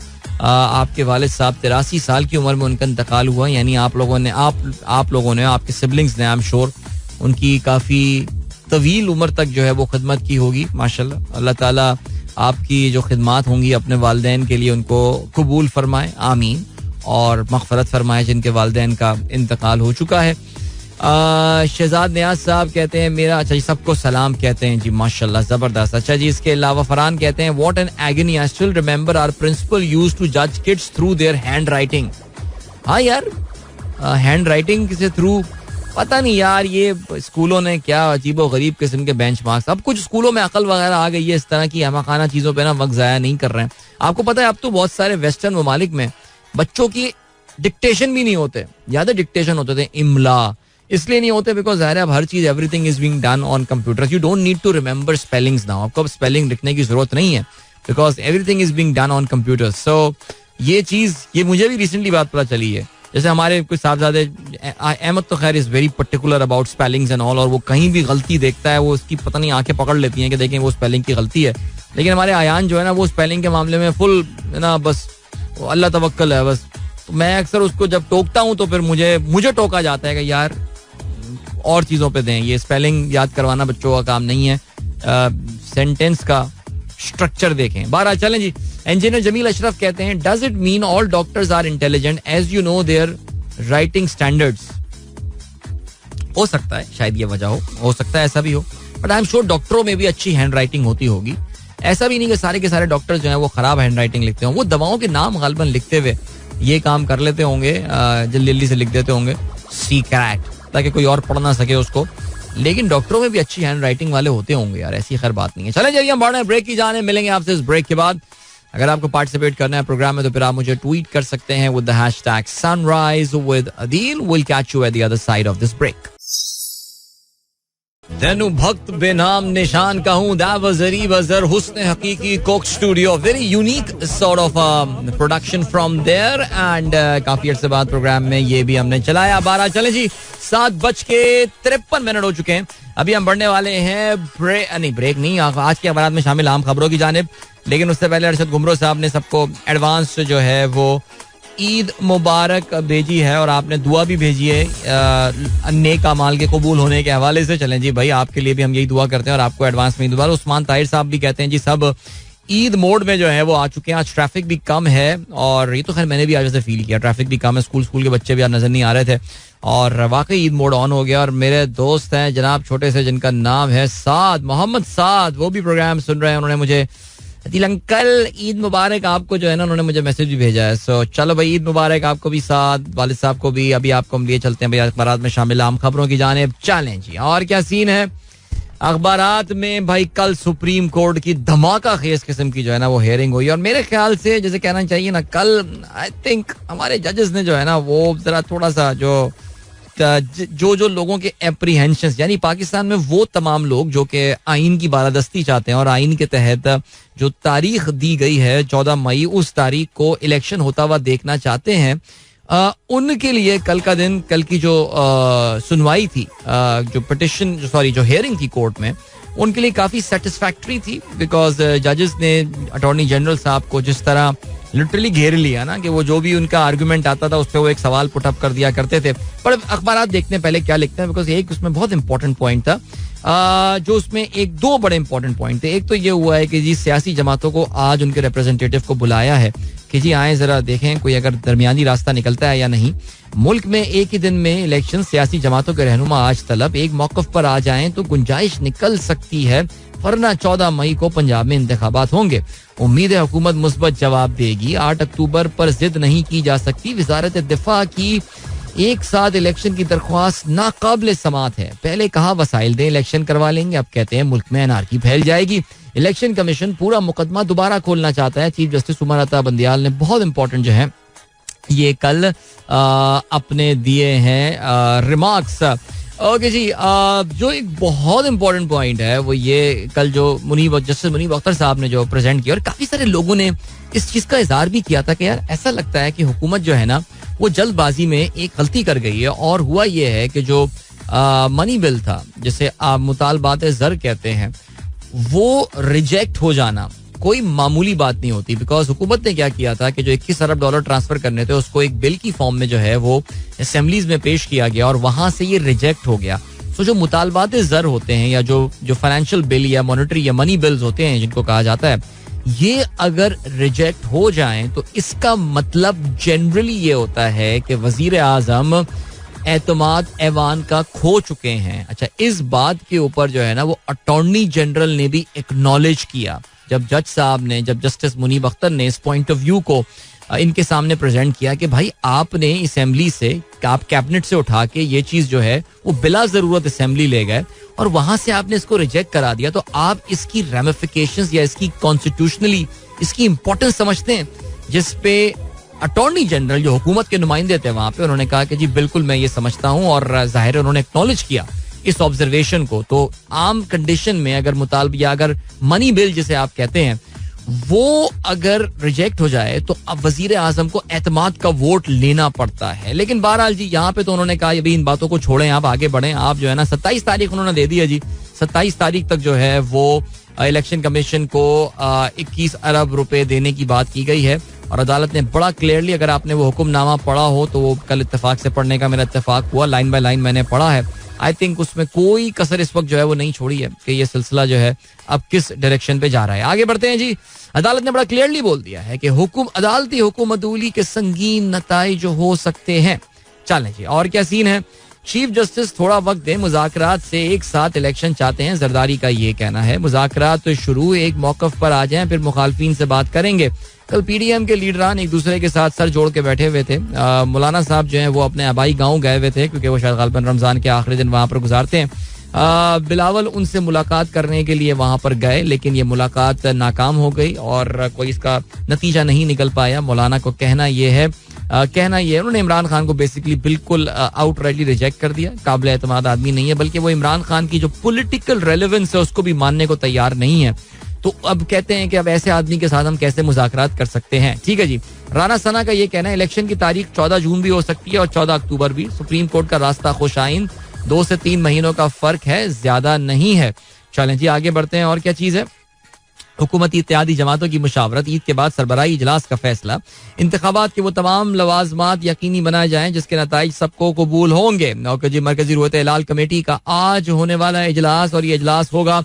आपके वालिद साहब 83 साल की उम्र में उनका इंतकाल हुआ. यानी आप लोगों ने आपके सिबलिंग्स ने आई एम श्योर उनकी काफ़ी तवील उम्र तक जो है वो खिदमत की होगी. माशाल्लाह अल्लाह ताला आपकी जो खिदमत होंगी अपने वालिदैन के लिए उनको कबूल फरमाए. आमीन. और मग़फ़िरत फरमाए जिनके वालिदैन का इंतकाल हो चुका है. शहजाद नियाज साहब कहते हैं मेरा, अच्छा जी सबको सलाम कहते हैं जी. माशाल्लाह ज़बरदस्त. अच्छा जी, इसके अलावा फरहान कहते हैं what an agony, I still remember our principal used to जज kids through their hand writing. हाँ यार, हैंड राइटिंग के थ्रू पता नहीं यार ये स्कूलों ने क्या अजीबो गरीब किस्म के बेंचमार्क्स. अब कुछ स्कूलों में अकल वगैरह आ गई है, इस तरह की अहमकाना चीज़ों पे ना वक्त ज़ाया नहीं कर रहे हैं. आपको पता है अब तो बहुत सारे वेस्टर्न ममालिक में बच्चों की डिक्टेशन भी नहीं होते. याद है डिक्टेशन होते थे, इमला इसलिए नहीं होते बिकॉज ज़ाहिर है अब हर चीज़ everything is being done on computer. You don't need to remember spellings now. आपको अब स्पेलिंग लिखने की जरूरत नहीं है because everything is being done on computer. So ये चीज़, ये मुझे भी रिसेंटली बात पता चली है. जैसे हमारे कुछ साहबजादे, अहमद तो खैर is very particular about spellings and all, और वो कहीं भी गलती देखता है वो उसकी पता नहीं आंखें पकड़ लेती हैं कि देखें वो स्पेलिंग की गलती है. लेकिन हमारे आयान जो है ना वो स्पेलिंग के मामले में फुल ना बस अल्लाह तवक्कल है बस. मैं अक्सर उसको जब टोकता हूँ तो फिर मुझे टोका जाता है कि यार और चीज़ों पे दें, ये स्पेलिंग याद करवाना बच्चों का काम नहीं है, सेंटेंस का स्ट्रक्चर देखें. बहरहाल चलें जी. इंजीनियर जमील अशरफ कहते हैं, does it mean all doctors are intelligent as you know their writing standards? हो सकता है, शायद ये वजह हो सकता है ऐसा भी हो, बट आई एम श्योर डॉक्टरों में भी अच्छी हैंड राइटिंग होती होगी. ऐसा भी नहीं कि सारे के सारे डॉक्टर्स जो हैं वो खराब हैंड राइटिंग लिखते हों. वो दवाओं के नाम गालबन लिखते हुए ये काम कर लेते होंगे, जल्दी से लिख देते होंगे सीक्रेट, ताकि कोई और पढ़ ना सके उसको. लेकिन डॉक्टरों में भी अच्छी हैंड राइटिंग वाले होते होंगे यार, ऐसी खैर बात नहीं है. चलें जब हम बढ़ रहे हैं ब्रेक की जाने, मिलेंगे आपसे इस ब्रेक के बाद. अगर आपको पार्टिसिपेट करना है प्रोग्राम में तो फिर आप मुझे ट्वीट कर सकते हैं with the hashtag sunrise with Adeel. Will catch you at the other side of this break. तेनू भक्त बेनाम निशान कहूं, that was Areeb Azhar, Husn Haqiqi Coke Studio, very unique sort of production from there. And काफी अर्से बाद प्रोग्राम में ये भी हमने चलाया. 12 चले जी, 7:53 हो चुके हैं. अभी हम बढ़ने वाले हैं ब्रेक नहीं, आज के अखबार में शामिल आम खबरों की जानिब. लेकिन उससे पहले अरशद गुमरो साहब ने सबको एडवांस जो है वो ईद मुबारक भेजी है और आपने दुआ भी भेजी है नेक अमाल के कबूल होने के हवाले से. चलें जी भाई, आपके लिए भी हम यही दुआ करते हैं और आपको एडवांस में दुआ. उस्मान ताहिर साहब भी कहते हैं जी सब ईद मोड में जो है वो आ चुके हैं. आज ट्रैफिक भी कम है और ये तो खैर मैंने भी आज से फील किया, ट्रैफिक भी कम है. स्कूल के बच्चे भी आज नजर नहीं आ रहे थे और वाकई ईद मोड ऑन हो गया. और मेरे दोस्त हैं जनाब छोटे से, जिनका नाम है साद, मोहम्मद साद, वो भी प्रोग्राम सुन रहे हैं. उन्होंने मुझे दिल अंकल ईद मुबारक आपको जो है ना, उन्होंने मुझे मैसेज भी भेजा है. सो चलो भाई ईद मुबारक आपको भी, साथ वालिद साहब को भी. अभी आपको हम लिए चलते हैं भाई अखबारात में शामिल आम खबरों की जानिब. चलें जी, और क्या सीन है अखबारात में भाई. कल सुप्रीम कोर्ट की धमाका खेज किस्म की जो है ना वो हियरिंग हुई और मेरे ख्याल से जैसे कहना चाहिए ना, कल आई थिंक हमारे जजेस ने जो है ना वो जरा थोड़ा सा जो लोगों के एप्रीहेंशंस, यानी पाकिस्तान में वो तमाम लोग जो कि आइन की बालादस्ती चाहते हैं और आइन के तहत जो तारीख दी गई है 14 मई, उस तारीख को इलेक्शन होता हुआ देखना चाहते हैं, उनके लिए कल का दिन, कल की जो सुनवाई थी, जो पिटिशन जो हियरिंग थी कोर्ट में, उनके लिए काफ़ी सेटिस्फैक्ट्री थी. बिकॉज जजेस ने अटॉर्नी जनरल साहब को जिस तरह लिटरली घेर लिया ना कि वो जो भी उनका आर्गुमेंट आता था उस पर वो एक सवाल पुटअप कर दिया करते थे. पर अखबारात देखने पहले क्या लिखते हैं, बिकॉज एक उसमें बहुत इंपॉर्टेंट पॉइंट था, जो उसमें दो बड़े इंपॉर्टेंट पॉइंट थे. एक तो ये हुआ है कि जी सियासी जमातों को आज उनके रिप्रेजेंटेटिव को बुलाया है कि जी आए जरा देखें कोई अगर दरमियानी रास्ता निकलता है या नहीं. मुल्क में एक ही दिन में इलेक्शन, सियासी जमातों के रहनुमा आज तलब एक मौकफ पर आ जाएं तो गुंजाइश निकल सकती है, वरना 14 मई को पंजाब में इंतखाबात होंगे. उम्मीद है हुकूमत मुस्बत जवाब देगी. 8 अक्टूबर पर जिद नहीं की जा सकती. वजारत दिफा की एक साथ इलेक्शन की दरख्वास्त नाकाबिल समात है. पहले कहा वसाइल दें, इलेक्शन करवा लेंगे, अब कहते हैं मुल्क में अनारकी फैल जाएगी. इलेक्शन कमीशन पूरा मुकदमा दोबारा खोलना चाहता है. चीफ जस्टिस उमर अता बंदियाल ने बहुत इंपॉर्टेंट जो है ये कल अपने दिए हैं रिमार्क्स. ओके जी, जो एक बहुत इंपॉर्टेंट पॉइंट है वो ये कल जो जस्टिस मुनीब अख्तर साहब ने जो प्रेजेंट किया, और काफी सारे लोगों ने इस चीज का इजहार भी किया था कि यार ऐसा लगता है कि हुकूमत जो है ना वो जल्दबाजी में एक गलती कर गई है. और हुआ ये है कि जो मनी बिल था, जिसे आप मुतालबात ज़र कहते हैं, वो रिजेक्ट हो जाना कोई मामूली बात नहीं होती. बिकॉज हुकूमत ने क्या किया था कि जो 21 अरब डॉलर ट्रांसफर करने थे उसको एक बिल की फॉर्म में जो है वो असेंबलीज में पेश किया गया और वहां से ये रिजेक्ट हो गया. सो जो मुतालबात ज़र होते हैं या जो फाइनेंशियल बिल या मॉनेटरी या मनी बिल्स होते हैं जिनको कहा जाता है, ये अगर रिजेक्ट हो जाएं तो इसका मतलब जनरली ये होता है कि वजीर आजम एतमाद ऐवान का खो चुके हैं. अच्छा, इस बात के ऊपर जो है ना वो अटॉर्नी जनरल ने भी एक्नॉलेज किया जब जज साहब ने, जब जस्टिस मुनीब अख्तर ने इस पॉइंट ऑफ व्यू को इनके सामने प्रेजेंट किया कि भाई आपने असेंबली से, आप कैबिनेट से उठा के ये चीज जो है वो बिला जरूरत असेंबली ले गए और वहां से आपने इसको रिजेक्ट करा दिया, तो आप इसकी रेमिफिकेशंस या इसकी कॉन्स्टिट्यूशनली इसकी इंपॉर्टेंस समझते हैं. जिसपे अटॉर्नी जनरल जो हुकूमत के नुमाइंदे थे वहां पे, उन्होंने कहा कि जी बिल्कुल मैं ये समझता हूं और जाहिर है उन्होंने एक्नॉलेज किया इस ऑब्जर्वेशन को. तो आम कंडीशन में अगर मुतालबा या अगर मनी बिल जिसे आप कहते हैं वो अगर रिजेक्ट हो जाए तो अब वजीर आजम को एतमाद का वोट लेना पड़ता है. लेकिन बहरहाल जी यहाँ पे तो उन्होंने कहा अभी इन बातों को छोड़ें, आप आगे बढ़ें. आप जो है ना 27 तारीख उन्होंने दे दी है जी, 27 तारीख तक जो है वो इलेक्शन कमीशन को 21 अरब रुपए देने की बात की गई है और अदालत ने बड़ा क्लियरली, अगर आपने वो हुक्मनामा पढ़ा हो तो वो कल इत्तेफाक से पढ़ने का मेरा इत्तेफाक हुआ, लाइन बाय लाइन मैंने पढ़ा है. आई थिंक उसमें कोई कसर इस वक्त जो है वो नहीं छोड़ी है कि ये सिलसिला जो है अब किस डायरेक्शन पे जा रहा है. आगे बढ़ते हैं जी. अदालत ने बड़ा क्लियरली बोल दिया है कि अदालती हुकुम अदूली के संगीन नताइज हो सकते हैं. चलें जी, और क्या सीन है. चीफ जस्टिस थोड़ा वक्त दें, मुज़ाकरात से एक साथ इलेक्शन चाहते हैं. जरदारी का ये कहना है मुज़ाकरात तो शुरू, एक मौक़िफ़ पर आ जाएं, फिर मुखालफीन से बात करेंगे. कल पीडीएम के लीडरान एक दूसरे के साथ सर जोड़ के बैठे हुए थे. मौलाना साहब जो हैं वो अपने आबाई गांव गए हुए थे क्योंकि वो शायद ग़ालिबन रमज़ान के आखिरी दिन वहाँ पर गुजारते हैं. बिलावल उनसे मुलाकात करने के लिए वहाँ पर गए, लेकिन ये मुलाकात नाकाम हो गई और कोई इसका नतीजा नहीं निकल पाया. मौलाना को कहना यह है उन्होंने इमरान खान को बेसिकली बिल्कुल आउटराइटली रिजेक्ट कर दिया. काबिल एतमाद आदमी नहीं है, बल्कि वो इमरान खान की जो पॉलिटिकल रेलेवेंस है उसको भी मानने को तैयार नहीं है. तो अब कहते हैं कि अब ऐसे आदमी के साथ हम कैसे मुज़ाकरात कर सकते हैं. ठीक है जी. राना सना का ये कहना है इलेक्शन की तारीख 14 जून भी हो सकती है और 14 अक्टूबर भी. सुप्रीम कोर्ट का रास्ता खुशाइन, 2 से 3 महीनों का फर्क है, ज्यादा नहीं है. चलें जी, आगे बढ़ते हैं. और क्या चीज है. हुकूमती इत्तेहादी जमातों की मुशावरत, ईद के बाद सरबराही इजलास का फैसला. इंतखाबात के वो तमाम लवाजमात यकीनी बनाए जाएं जिसके नताइज सबको कबूल होंगे. मरकजी रूयत हिलाल कमेटी का आज होने वाला इजलास, और ये इजलास होगा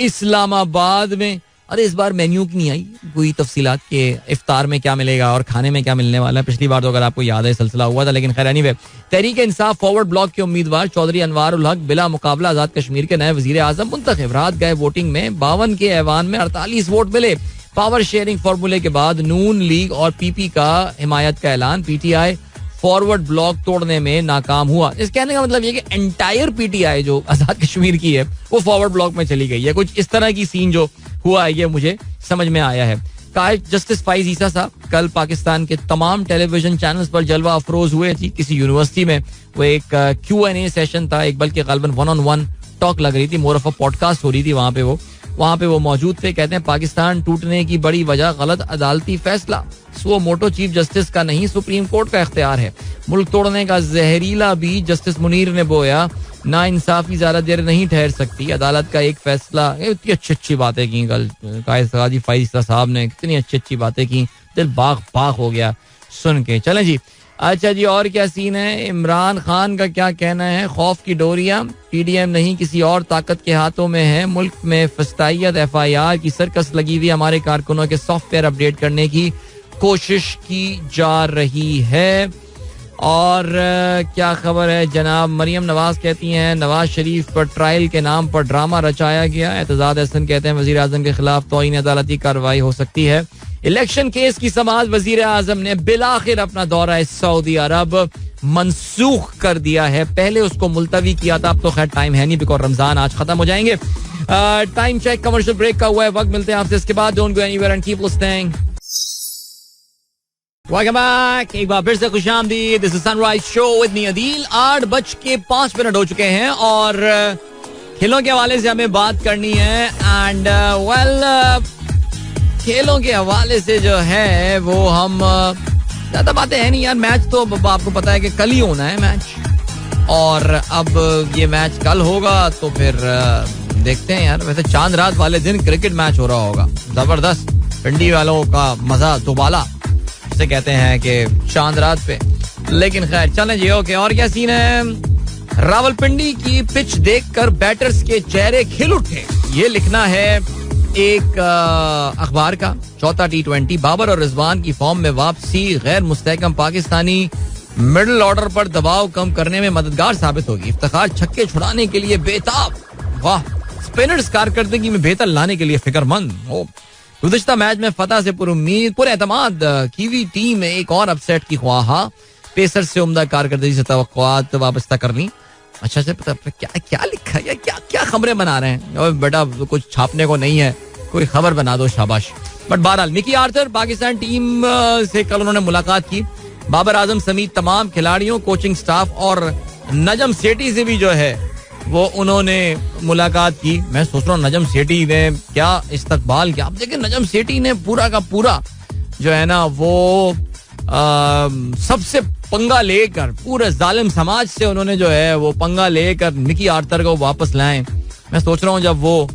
इस्लामाबाद में. अरे इस बार मेन्यू की नहीं आई कोई तफसीलात के इफ्तार में क्या मिलेगा और खाने में क्या मिलने वाला है. पिछली बार तो अगर आपको याद है सिलसिला हुआ था, लेकिन खैर anyway. Tehreek Insaf forward block के उम्मीदवार चौधरी अनवार उल हक बिला मुकाबला आजाद कश्मीर के नए वजीर आजम मुंतखब. रात गए वोटिंग में 52 के ऐवान में 48 वोट मिले. पावर शेयरिंग फार्मूले के बाद नून लीग और पीपी का हिमायत का ऐलान. पीटीआई फॉरवर्ड ब्लॉक तोड़ने में नाकाम हुआ. इस कहने का मतलब ये कि एंटायर पीटीआई जो आजाद कश्मीर की है वो फॉरवर्ड ब्लॉक में चली गई है. कुछ इस तरह की सीन जो हुआ है ये मुझे समझ में आया है. जस्टिस फाइज ईसा साहब कल पाकिस्तान के तमाम टेलीविजन चैनल्स पर जलवा अफरोज हुए थी. किसी यूनिवर्सिटी में वो एक Q&A सेशन था, एक बल्कि गालिबन 1-on-1 टॉक लग रही थी, मोर ऑफ अ पॉडकास्ट हो रही थी. वहाँ पे वो मौजूद थे. कहते हैं पाकिस्तान टूटने की बड़ी वजह गलत अदालती फैसला. सो मोटो चीफ जस्टिस का नहीं, सुप्रीम कोर्ट का इख्तियार है. मुल्क तोड़ने का जहरीला बीज जस्टिस मुनीर ने बोया. ना इंसाफी ज्यादा देर नहीं ठहर सकती. अदालत का एक फैसला. इतनी अच्छी बातें की कल कायद फाइज साहब ने, कितनी अच्छी बातें की, दिल बाग हो गया सुन के. चलें जी. अच्छा जी, और क्या सीन है. इमरान खान का क्या कहना है. खौफ की डोरियां पीडीएम नहीं किसी और ताकत के हाथों में है. मुल्क में फस्तायत FIR की सरकस लगी हुई. हमारे कारकुनों के सॉफ्टवेयर अपडेट करने की कोशिश की जा रही है. और क्या खबर है जनाब. मरियम नवाज कहती हैं नवाज शरीफ पर ट्रायल के नाम पर ड्रामा रचाया गया. एतजाद हसन कहते हैं वजीर आजम के खिलाफ तौहीन अदालती कार्रवाई हो सकती है. इलेक्शन केस की समाअत वजीर आजम ने बिलाखिर अपना दौरा सऊदी अरब मनसूख कर दिया है. पहले उसको मुलतवी किया था, अब तो खैर टाइम है नहीं बिकॉज रमजान आज खत्म हो जाएंगे. टाइम चेक कमर्शियल ब्रेक का हुआ है. वक्त मिलते हैं आपसे इसके बाद. Don't go anywhere and keep listening. Welcome back. एक बार फिर से खुशामदीद. This is sunrise show with me Adeel. 8:05 हो चुके हैं और खेलों के हवाले से हमें बात करनी है. एंड खेलों के हवाले से जो है वो हम ज्यादा बातें है नहीं यार. मैच तो आपको पता है कि कल ही होना है मैच, और अब ये मैच कल होगा तो फिर देखते हैं यार. वैसे चांद रात वाले दिन क्रिकेट मैच हो रहा होगा जबरदस्त. पिंडी वालों का मजा दोबाला से कहते हैं कि चांद रात पे. लेकिन खैर चलें जी. ओके, और क्या सीन है. रावलपिंडी की पिच देखकर बैटर्स के चेहरे खिल उठे. ये लिखना है एक अखबार का. चौथा T20 बाबर और रिजवान की फॉर्म में वापसी गैर मुस्तहकम पाकिस्तानी मिडिल ऑर्डर पर दबाव कम करने में मददगार साबित होगी. इफ्तिखार छक्के छुड़ाने के लिए बेताब. वाह. स्पिनर्स कारकर्दगी में बेहतर लाने के लिए फिक्रमंद. गुज़िश्ता मैच में फतह से पुरएतमाद कीवी टीम एक और अपसेट की ख्वाहा. पेसर से उम्दा कारकर्दगी से तवक्कुआत वाबस्ता कर ली. अच्छा से पता क्या लिखा है, क्या खबरें बना रहे हैं. और बेटा कुछ छापने को नहीं है, कोई खबर बना दो शाबाश. बट बहरहाल मिकी आर्थर पाकिस्तान टीम से कल उन्होंने मुलाकात की. बाबर आजम समेत तमाम खिलाड़ियों, कोचिंग स्टाफ और नजम सेठी से भी जो है वो उन्होंने मुलाकात की. मैं सोच रहा हूँ नजम सेठी ने क्या इस्तकबाल किया. आप देखिए नजम सेठी ने पूरा का पूरा जो है ना वो सबसे पंगा लेकर, पूरे जालिम समाज से उन्होंने जो है वो पंगा लेकर मिकी आर्थर को वापस लाए. मैं सोच रहा हूँ जब वो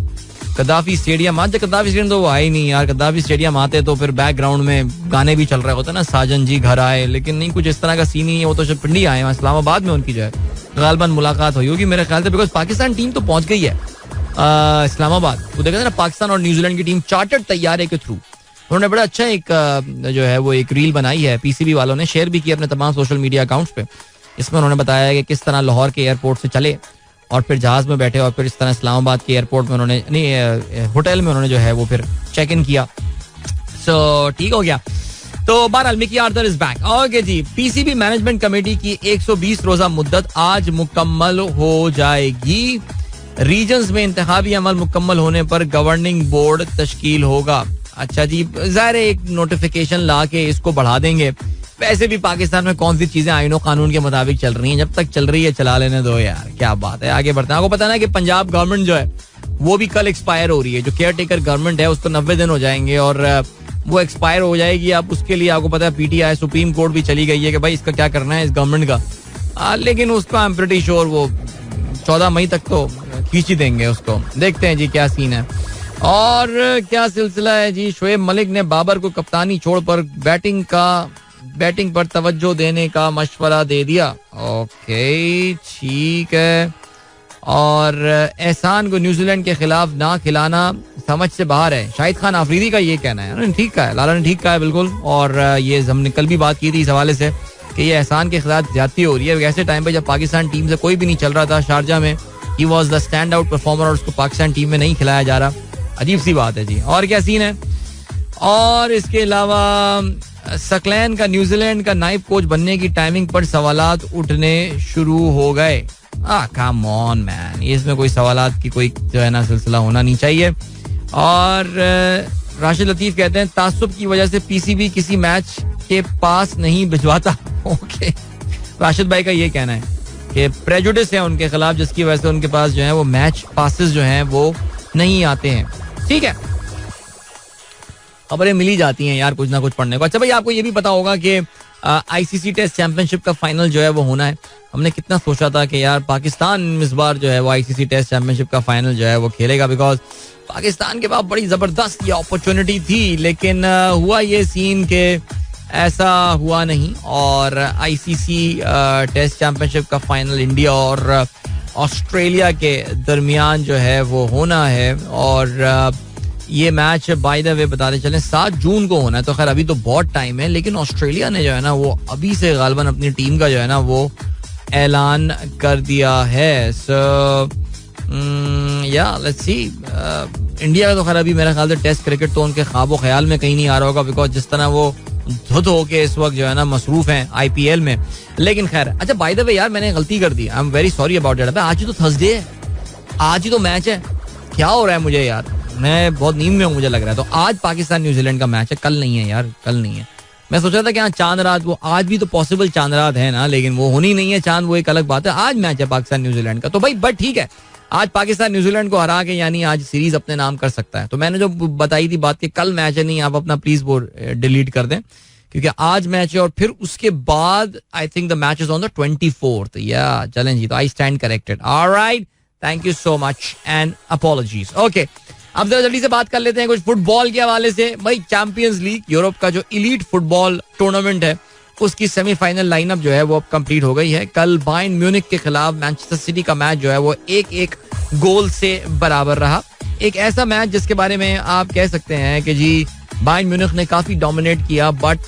कद्दाफी स्टेडियम, आज कद्दाफी स्टेडियम तो वो आए नहीं यार. कद्दाफी स्टेडियम आते तो फिर बैकग्राउंड में गाने भी चल रहे होते ना, साजन जी घर आए, लेकिन नहीं, कुछ इस तरह का सीन नहीं है. वो तो पिंडी आए हैं, इस्लामाबाद में उनकी जो है गालबन मुलाकात हुई होगी मेरे ख्याल से, बिकॉज पाकिस्तान टीम तो पहुंच गई है इस्लामाबाद. वो देखा था ना, पाकिस्तान और न्यूजीलैंड की टीम चार्टर्ड तैयारे के थ्रू. उन्होंने बड़ा अच्छा एक जो है वो एक रील बनाई है, पीसीबी वालों ने शेयर भी की अपने तमाम सोशल मीडिया अकाउंट्स पे. इसमें उन्होंने बताया कि किस तरह लाहौर के एयरपोर्ट से चले और फिर जहाज में बैठे और फिर इस तरह इस्लामाबाद के एयरपोर्ट में उन्होंने नहीं होटल में उन्होंने जो है वो फिर चेक इन किया. सो ठीक हो गया. तो बहरहाल Mickey Arthur is back. Okay जी, पीसीबी मैनेजमेंट कमेटी की 120 रोजा मुद्दत आज मुकम्मल हो जाएगी. रीजन्स में इंतखाबी अमल मुकम्मल होने पर गवर्निंग बोर्ड तश्कील होगा. अच्छा जी, ज़ाहिर है एक नोटिफिकेशन ला के इसको बढ़ा देंगे. वैसे भी पाकिस्तान में कौन सी चीजें आईनो कानून के मुताबिक चल रही हैं, जब तक चल रही है चला लेने दो यार, क्या बात है. आगे बढ़ते हैं. आपको पता है कि पंजाब गवर्नमेंट जो है वो भी कल एक्सपायर हो रही है. जो केयर टेकर गवर्नमेंट है उसको 90 दिन हो जाएंगे और वो एक्सपायर हो जाएगी. अब उसके लिए आपको पता है पीटीआई सुप्रीम कोर्ट भी चली गई है कि भाई इसका क्या करना है इस गवर्नमेंट का. लेकिन उसका आई एम प्रीटी श्योर वो 14 मई तक तो खींच ही देंगे उसको. देखते हैं जी क्या सीन है और क्या सिलसिला है जी. शोएब मलिक ने बाबर को कप्तानी छोड़ पर बैटिंग पर तवज्जो देने का मशवरा दे दिया. ओके ठीक है. और एहसान को न्यूजीलैंड के खिलाफ ना खिलाना समझ से बाहर है. शाहिद खान आफरीदी का ये कहना है. ठीक है, लाला ने ठीक कहा है बिल्कुल. और ये हमने कल भी बात की थी इस हवाले से कि ये एहसान के खिलाफ ज्यादती हो रही है. ऐसे टाइम पे जब पाकिस्तान टीम से कोई भी नहीं चल रहा था शारजा में, he was the stand out performer और उसको पाकिस्तान टीम में नहीं खिलाया जा रहा. अजीब सी बात है जी. और क्या सीन है. और इसके अलावा सकलैन का न्यूजीलैंड का नाइब कोच बनने की टाइमिंग पर सवालात उठने शुरू हो गए. कम ऑन मैन, इसमें कोई सवालात की कोई जो है ना सिलसिला होना नहीं चाहिए. और राशिद लतीफ कहते हैं तासुब की वजह से पीसीबी किसी मैच के पास नहीं भिजवाता. ओके, राशिद भाई का ये कहना है कि प्रेजुडिस है उनके खिलाफ जिसकी वजह से उनके पास जो है वो मैच पासेस जो हैं वो नहीं आते हैं. ठीक है, खबरें मिली जाती हैं यार कुछ ना कुछ पढ़ने को. अच्छा भाई, आपको ये भी पता होगा कि आईसीसी टेस्ट चैंपियनशिप का फाइनल जो है वो होना है. हमने कितना सोचा था कि यार पाकिस्तान इस बार जो है वो आईसीसी टेस्ट चैंपियनशिप का फाइनल जो है वो खेलेगा, बिकॉज पाकिस्तान के पास बड़ी जबरदस्त ये अपॉर्चुनिटी थी. लेकिन हुआ ये सीन के ऐसा हुआ नहीं. और आईसीसी टेस्ट चैंपियनशिप का फाइनल इंडिया और ऑस्ट्रेलिया के दरमियान जो है वो होना है. और ये मैच बाय द वे बताते चलें 7 जून को होना है. तो खैर अभी तो बहुत टाइम है, लेकिन ऑस्ट्रेलिया ने जो है ना वो अभी से गालबन अपनी टीम का जो है ना वो ऐलान कर दिया है. सो या लेट्स सी. इंडिया का तो खैर अभी मेरे ख्याल से टेस्ट क्रिकेट तो उनके ख्वाबो ख्याल में कहीं नहीं आ रहा होगा, बिकॉज जिस तरह वो धुत होके इस वक्त जो है ना मसरूफ हैं आईपीएल में. लेकिन खैर, अच्छा बाय द वे यार मैंने गलती कर दी. I am very sorry about it. आज ही तो थर्सडे है, आज ही तो मैच है. क्या हो रहा है मुझे यार, मैं बहुत नींद में हूँ मुझे लग रहा है. तो आज पाकिस्तान न्यूजीलैंड का मैच है, कल नहीं है यार, कल नहीं है. मैं सोच रहा था कि हाँ चांद रात, वो आज भी तो पॉसिबल चांद रात है ना, लेकिन वो होनी नहीं है चांद, वो एक अलग बात है. आज मैच है पाकिस्तान न्यूजीलैंड का. तो भाई बट ठीक है, आज पाकिस्तान न्यूजीलैंड को हरा के यानी आज सीरीज अपने नाम कर सकता है. तो मैंने जो बताई थी बात कि कल मैच है, नहीं आप अपना प्लीज वो डिलीट कर दें, क्योंकि आज मैच है और फिर उसके बाद I think the match is on the 24th. या चलें जी, तो I stand corrected. Alright, thank you so much and apologies. Okay, अब जरा जल्दी से बात कर लेते हैं कुछ फुटबॉल के हवाले से. भाई चैंपियंस लीग, यूरोप का जो इलीट फुटबॉल टूर्नामेंट है, उसकी सेमीफाइनल लाइनअप जो है वो अब कंप्लीट हो गई है. कल बायर्न म्यूनिख के खिलाफ मैनचेस्टर सिटी का मैच जो है वो 1-1 गोल से बराबर रहा. एक ऐसा मैच जिसके बारे में आप कह सकते हैं कि जी बायर्न म्यूनिख ने काफी डोमिनेट किया, बट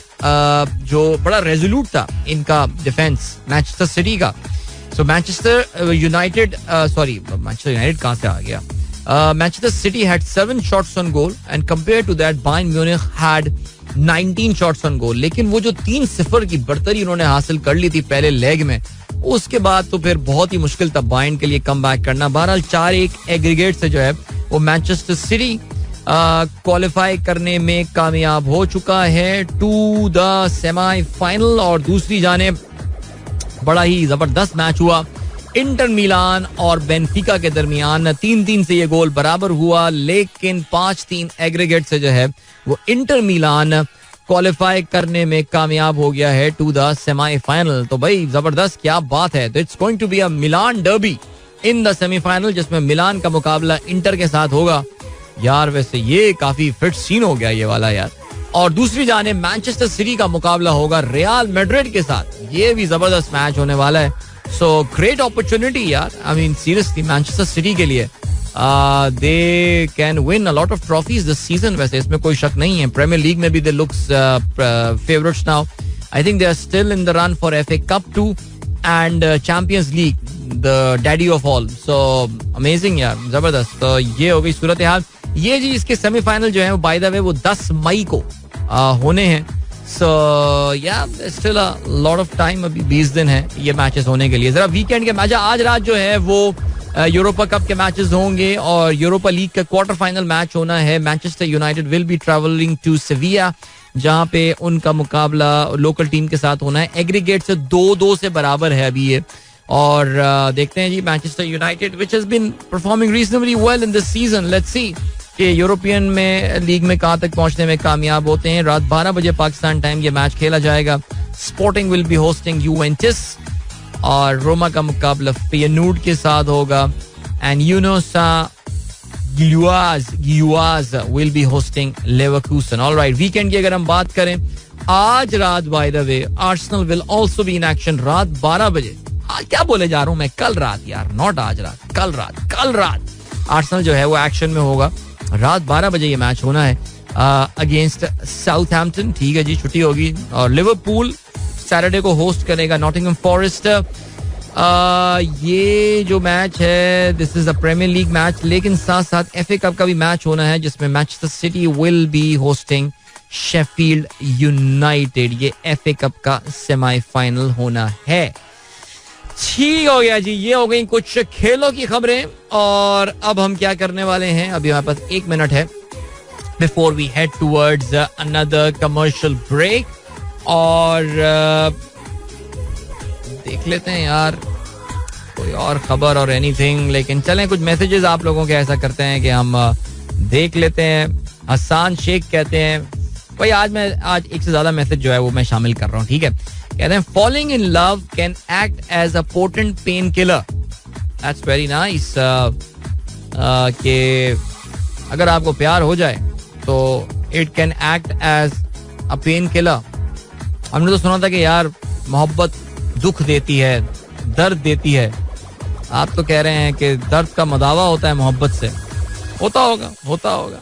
जो बड़ा रेजोल्यूट था इनका डिफेंस मैनचेस्टर सिटी का. सो मैनचेस्टर यूनाइटेड कहां से आ गया. Manchester City had 7 shots on goal and compared to that Bayern Munich had 19 shots on goal. लेकिन वो जो 3-0 की बढ़तरी उन्होंने हासिल कर ली थी पहले लेग में, उसके बाद तो फिर बहुत ही मुश्किल था बायर्न के लिए कम बैक करना. बहरहाल 4-1 एग्रीगेट से जो है वो मैनचेस्टर सिटी क्वालिफाई करने में कामयाब हो चुका है टू द सेमीफाइनल. और दूसरी जानिब बड़ा ही जबरदस्त मैच हुआ इंटर मिलान और बेनफिका के दरमियान. 3-3 से ये गोल बराबर हुआ, लेकिन 5-3 एग्रीगेट से जो है वो इंटर मिलान क्वालिफाई करने में कामयाब हो गया है टू द सेमीफाइनल. तो भाई जबरदस्त, क्या बात है. तो it's going to be a Milan derby in the semifinal, जिसमें मिलान का मुकाबला इंटर के साथ होगा. यार वैसे ये काफी फिट सीन हो गया ये वाला यार. और दूसरी जाने मैनचेस्टर सिटी का मुकाबला होगा रियल मैड्रिड के साथ. ये भी जबरदस्त मैच होने वाला है. सो ग्रेट अपॉर्चुनिटी यार. I mean seriously Manchester city के लिए they can win a lot of trophies this season. वैसे इसमें कोई शक नहीं है. प्रीमियर लीग में भी they looks favourites now. I think they are still in the run for FA cup 2 and champions league, the daddy of all. So amazing यार, जबरदस्त. तो ये हो गई सूरत हाल. ये जी इसके सेमीफाइनल जो है वो बाय द वे वो 10 मई को होने हैं. सो या still a lot of time. अभी 20 दिन है ये मैचेस होने के लिए. जरा वीकेंड के मैच आज रात जो है वो यूरोपा कप के मैचेस होंगे और यूरोपा लीग का क्वार्टर फाइनल मैच होना है. Manchester United will be travelling to Sevilla जहां पे उनका मुकाबला लोकल टीम के साथ होना है. एग्रीगेट से 2-2 से बराबर है अभी ये. और देखते हैं जी Manchester United which has been performing reasonably well in this season. Let's see कि यूरोपियन में लीग में कहां तक पहुंचने में कामयाब होते हैं. रात 12 बजे पाकिस्तान टाइम ये मैच खेला जाएगा. Sporting will be hosting Juventus और रोमा का मुकाबला फेयनूर्ड के साथ होगा. And Union Saint Gilloise will be hosting Leverkusen. Alright, weekend की अगर हम बात करें आज रात by the way Arsenal will also be in action रात 12 बजे. क्या बोले जा रहा हूं मैं, कल रात यार, नॉट आज रात, कल रात आर्सेनल जो है वो एक्शन में होगा. रात 12 बजे ये मैच होना है अगेंस्ट साउथहैम्पटन. ठीक है जी, छुट्टी होगी. और लिवरपूल सैटरडे को होस्ट करेगा नॉटिंघम फॉरेस्ट. ये जो मैच है this is a Premier League match, लेकिन साथ साथ FA कप का भी मैच होना है जिसमें Manchester city will be hosting Sheffield United. ये FA कप का सेमीफाइनल होना है. ठीक हो गया जी, ये हो गई कुछ खेलों की खबरें. और अब हम क्या करने वाले हैं, अभी हमारे पास 1 मिनट है before we head towards another commercial break. और देख लेते हैं यार कोई और खबर और एनीथिंग. लेकिन चलें कुछ मैसेजेस आप लोगों के ऐसा करते हैं कि हम देख लेते हैं. हसान शेख कहते हैं भाई आज एक से ज्यादा मैसेज जो है वो मैं शामिल कर रहा हूँ. ठीक है, कहते हैं falling in love can act as a potent painkiller. That's very nice. कि अगर आपको प्यार हो जाए तो it can act as a painkiller. हमने तो सुना था कि यार मोहब्बत दुख देती है, दर्द देती है. आप तो कह रहे हैं कि दर्द का मदावा होता है मोहब्बत से. होता होगा.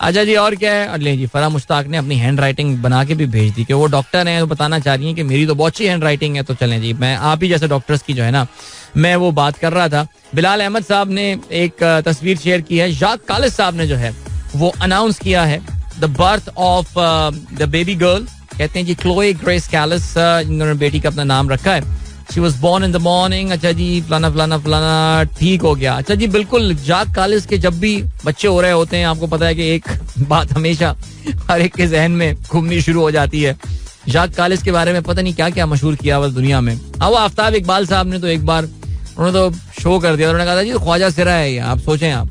अच्छा जी, और क्या है. अरे जी, फरा मुश्ताक ने अपनी हैंड राइटिंग बना के भी भेज दी कि वो डॉक्टर हैं, वो बताना चाह रही हैं कि मेरी तो बहुत अच्छी हैंड राइटिंग है. तो चलें जी, मैं आप ही जैसे डॉक्टर्स की जो है ना मैं वो बात कर रहा था. बिलाल अहमद साहब ने एक तस्वीर शेयर की है. जाक कालिस साहब ने जो है वो अनाउंस किया है the birth of the baby girl. कहते हैं जी क्लोए ग्रेस कैलिस, इन्होंने बेटी का अपना नाम रखा है. She was born in the morning. अच्छा जी, फलाना ठीक हो गया. अच्छा जी, बिल्कुल. जाक कालिस के जब भी बच्चे हो रहे होते हैं आपको पता है कि एक बात हमेशा हर एक के जहन में घूमनी शुरू हो जाती है. जाक कालिस के बारे में पता नहीं क्या क्या मशहूर किया हुआ दुनिया में. अब आफ्ताब इकबाल साहब ने तो एक बार उन्होंने तो शो कर दिया. उन्होंने कहा था जी ख्वाजा सिरा है ये, आप सोचें आप.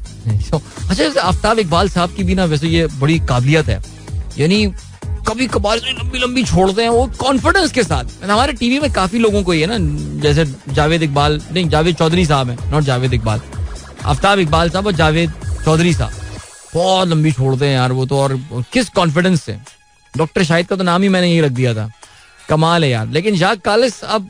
अच्छा, आफ्ताब इकबाल साहब की भी ना वैसे ये बड़ी काबिलियत है. यानी कभी कभार लंबी छोड़ते हैं वो कॉन्फिडेंस के साथ. हमारे टीवी में काफी लोगों को ये ना, जैसे जावेद इकबाल नहीं, जावेद चौधरी साहब हैं, नॉट जावेद इकबाल, आफ्ताब इकबाल साहब और जावेद चौधरी साहब बहुत लंबी छोड़ते हैं यार वो तो. और किस कॉन्फिडेंस से. डॉक्टर शाहिद का तो नाम ही मैंने यही रख दिया था. कमाल है यार. लेकिन जाक कालिस अब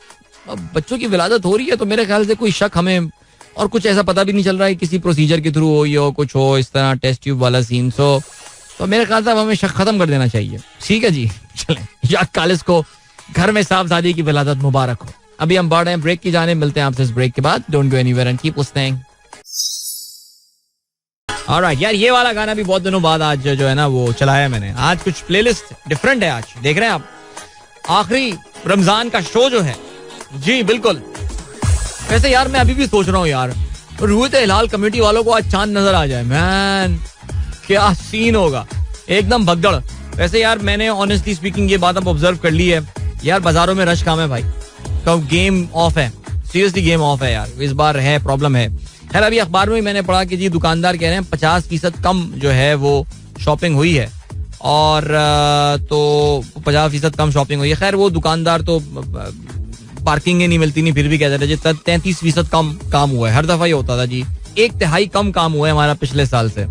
बच्चों की विलादत हो रही है तो मेरे ख्याल से कोई शक हमें और कुछ ऐसा पता भी नहीं चल रहा है किसी प्रोसीजर के थ्रू हो या कुछ हो इस तरह टेस्ट ट्यूब वाला सीन. तो मेरे ख्याल से हमें शक खत्म कर देना चाहिए. ठीक है जी, चलें. जाक कालिस को घर में साहबजादी की विलादत मुबारक हो. अभी हम बढ़ रहे हैं ब्रेक की जाने. मिलते हैं आपसे इस ब्रेक के बाद. Don't go anywhere and keep listening. Alright यार, ये वाला गाना भी बहुत दिनों बाद आज जो है ना वो चलाया मैंने. आज कुछ प्लेलिस्ट डिफरेंट है. आज देख रहे हैं आप आखिरी रमजान का शो जो है. जी बिल्कुल. वैसे यार मैं अभी भी सोच रहा हूँ यार, रूयत हिलाल कमेटी वालों को आज चांद नजर आ जाए. मैन क्या सीन होगा, एकदम भगदड़. वैसे यार मैंने ऑनेस्टली स्पीकिंग ये बात अब ऑब्जर्व कर ली है यार, बाजारों में रश कम है भाई. कब गेम ऑफ है, सीरियसली गेम ऑफ है यार. इस बार है, प्रॉब्लम है. खैर अभी अखबार में मैंने पढ़ा कि जी दुकानदार कह रहे हैं 50% कम जो है वो शॉपिंग हुई है. और तो 50% कम शॉपिंग हुई है. खैर वो दुकानदार तो पार्किंग नहीं मिलती नहीं, फिर भी कहते थे 33% कम काम हुआ है. हर दफा ये होता था जी, 1/3 कम काम हुआ है हमारा पिछले साल से.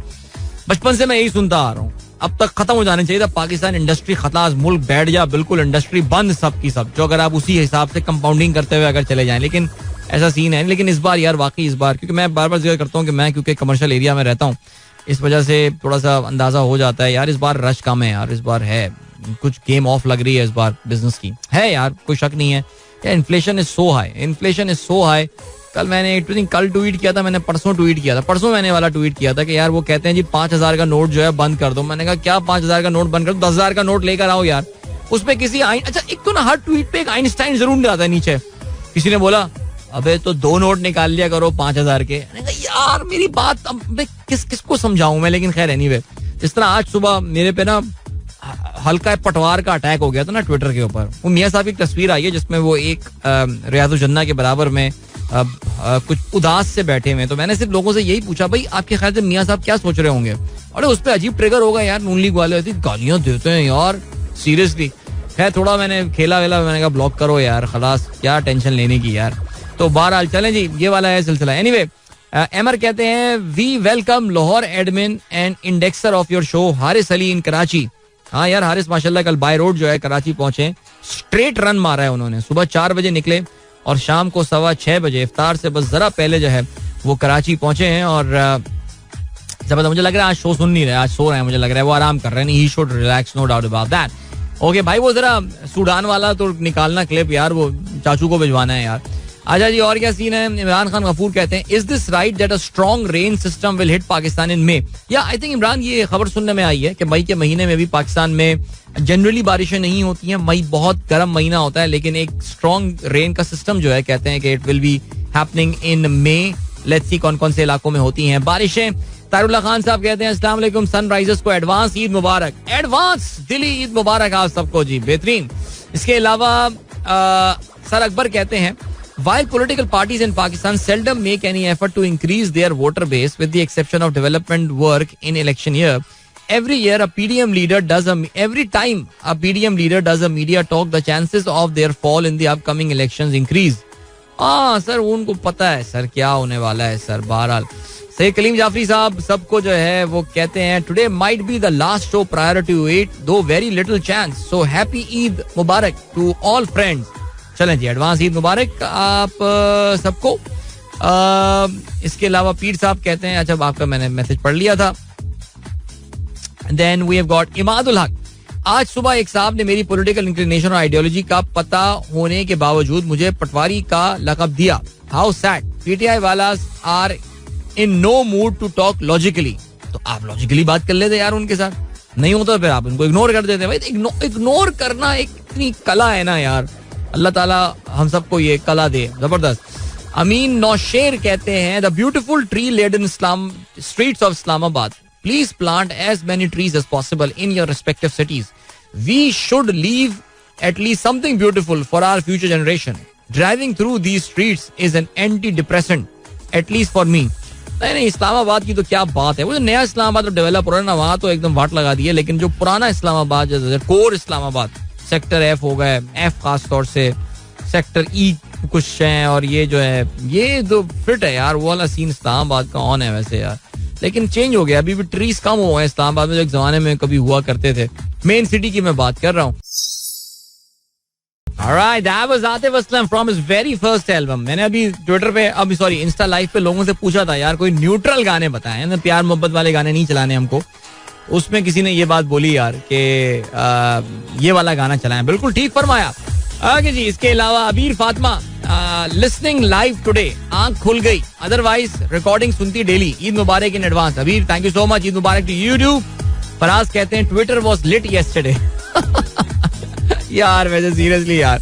बचपन से मैं यही सुनता आ रहा हूँ, अब तक खत्म हो जाना चाहिए था पाकिस्तान इंडस्ट्री, खलास मुल्क बैठ जा, बिल्कुल इंडस्ट्री बंद सब की सब, जो अगर आप उसी हिसाब से कंपाउंडिंग करते हुए अगर चले जाएं. लेकिन ऐसा सीन है. लेकिन इस बार यार वाकई इस बार, क्योंकि मैं बार बार जिक्र करता हूँ कि मैं क्योंकि कमर्शियल एरिया में रहता हूँ, इस वजह से थोड़ा सा अंदाजा हो जाता है यार, इस बार रश कम है यार, इस बार है कुछ गेम ऑफ लग रही है इस बार बिजनेस की, है यार, कोई शक नहीं है. Inflation is so high, inflation is so high. कल मैंने कल ट्वीट किया था, मैंने परसों ट्वीट किया था, परसों मैंने वाला ट्वीट किया था कि यार वो कहते हैं जी 5,000 का नोट जो है बंद कर दो. मैंने कहा क्या 5,000 का नोट बंद कर दो, 10,000 का नोट लेकर आओ यार. उसमें किसी अच्छा एक तो ना हर ट्वीट पे एक आइंस्टाइन जरूर आता है नीचे. किसी ने बोला अबे तो 2 नोट निकाल लिया करो 5,000 के. यार मेरी बात अब मैं किसको समझाऊं मैं. लेकिन खैर एनीवे, जिस तरह आज सुबह मेरे पे ना हल्का पटवार का अटैक हो गया था ना ट्विटर के ऊपर. वो मियां साहब की तस्वीर आई है जिसमें वो एक रियाजुल जन्ना के बराबर में कुछ उदास से बैठे हुए. तो मैंने सिर्फ लोगों से यही पूछा, भाई आपके ख्याल से मियां साहब क्या सोच रहे होंगे. अरे उस पर अजीब ट्रिगर होगा यार, नून लीग वाले गालियां देते हैं यार सीरियसली. खैर थोड़ा मैंने खेला वेला, मैंने कहा ब्लॉक करो यार, खलास क्या टेंशन लेने की यार. तो बहरहाल चलें जी, ये वाला है सिलसिला. एनीवे, एमर कहते हैं we welcome Lahore admin and indexer of your show Haris Ali in Karachi. हाँ यार, हारिस माशाल्लाह कल बाय रोड जो है कराची पहुंचे, स्ट्रेट रन मारा है उन्होंने. सुबह 4 बजे निकले और शाम को 6:15 बजे इफ्तार से बस जरा पहले जो है वो कराची पहुंचे हैं. और जबरदस्त, मुझे लग रहा है आज शो सुन नहीं रहे, आज सो रहे हैं, मुझे लग रहा है वो आराम कर रहे हैं. He should relax, no doubt about that. Okay भाई, वो जरा सूडान वाला तो निकालना क्लिप यार, वो चाचू को भिजवाना है यार. अच्छा जी, और क्या सीन है. इमरान खान गफूर कहते हैं is this right that a strong rain system will hit Pakistan in May. Yeah I think Imran, ये खबर सुनने में आई है कि मई के महीने में भी पाकिस्तान में जनरली बारिशें नहीं होती हैं. मई बहुत गर्म महीना होता है, लेकिन एक स्ट्रॉन्ग रेन का सिस्टम जो है कहते हैं कि it will be happening in May. Let's see कौन कौन से इलाकों में होती हैं बारिशें. तारुल्लाह खान साहब कहते हैं अस्सलाम वालेकुम सनराइजर्स को एडवांस ईद मुबारक. एडवांस दिली ईद मुबारक आप सबको जी, बेहतरीन. इसके अलावा सर अकबर कहते हैं while political parties in Pakistan seldom make any effort to increase their voter base with the exception of development work in election year, every year a PDM leader does every time a PDM leader does a media talk, the chances of their fall in the upcoming elections increase. Sir उनको पता है sir क्या होने वाला है sir. बहरहाल सही. कलीम जाफरी साहब सबको जो है वो कहते हैं today might be the last show prior to it, though very little chance, so happy Eid Mubarak to all friends. चलें जी, एडवांस ईद मुबारक आप सबको. इसके अलावा पीर साहब कहते हैं, अच्छा आपका मैंने मैसेज पढ़ लिया था. Then we have got Imadul Haq. आज सुबह एक साहब ने मेरी पॉलिटिकल इंक्लिनेशन और आइडियोलॉजी का पता होने के बावजूद मुझे पटवारी का लक़ब दिया. How sad. पीटीआई वालास are in no mood to talk logically. तो आप लॉजिकली बात कर लेते यार उनके साथ, नहीं होता फिर आप उनको इग्नोर कर देते. भाई इग्नोर करना एक इतनी कला है ना यार, अल्लाह ताला हम सबको ये कला दे. जबरदस्त. अमीन नौशेर कहते हैं the beautiful tree led in streets of Islamabad, please plant as many trees as possible in your respective cities. We should leave at least something beautiful for our future generation. Driving through these streets is an antidepressant, at least for me. नहीं, इस्लामाबाद की तो क्या बात है. वो जो नया इस्लामाबाद जो डेवलप हो रहा है ना, वहां तो एकदम वाट लगा दी है. लेकिन जो पुराना Islamabad, core Islamabad, sector F हो गए, एफ खास तौर से सेक्टर ई कुछ हैं, और ये जो है ये तो फिट है यार. वो वाला सीन इस्लामाबाद का ऑन है वैसे यार, लेकिन चेंज हो गया. अभी भी ट्रीज कम हुए हैं इस्लामाबाद में, जो एक जमाने में कभी हुआ करते थे. मेन सिटी की मैं बात कर रहा हूँ. Alright, that was Atif Aslam from his very first album. मैंने अभी ट्विटर पे, अभी सॉरी इंस्टा लाइव पे लोगों से पूछा था यार कोई न्यूट्रल गाने बताएं, प्यार मोहब्बत वाले गाने नहीं चलाने हमको. उसमें किसी ने ये बात बोली यार कि ये वाला गाना चलाएं. बिल्कुल ठीक फरमाया. आगे जी, इसके अलावा अबीर फातिमा लिसनिंग लाइव टुडे, आंख खुल गई, अदरवाइज रिकॉर्डिंग सुनती daily. Eid Mubarak in advance. Abeer thank you so much, Eid Mubarak to YouTube. Faraz कहते हैं ट्विटर वाज लिट यस्टरडे. यार वैसे सीरियसली यार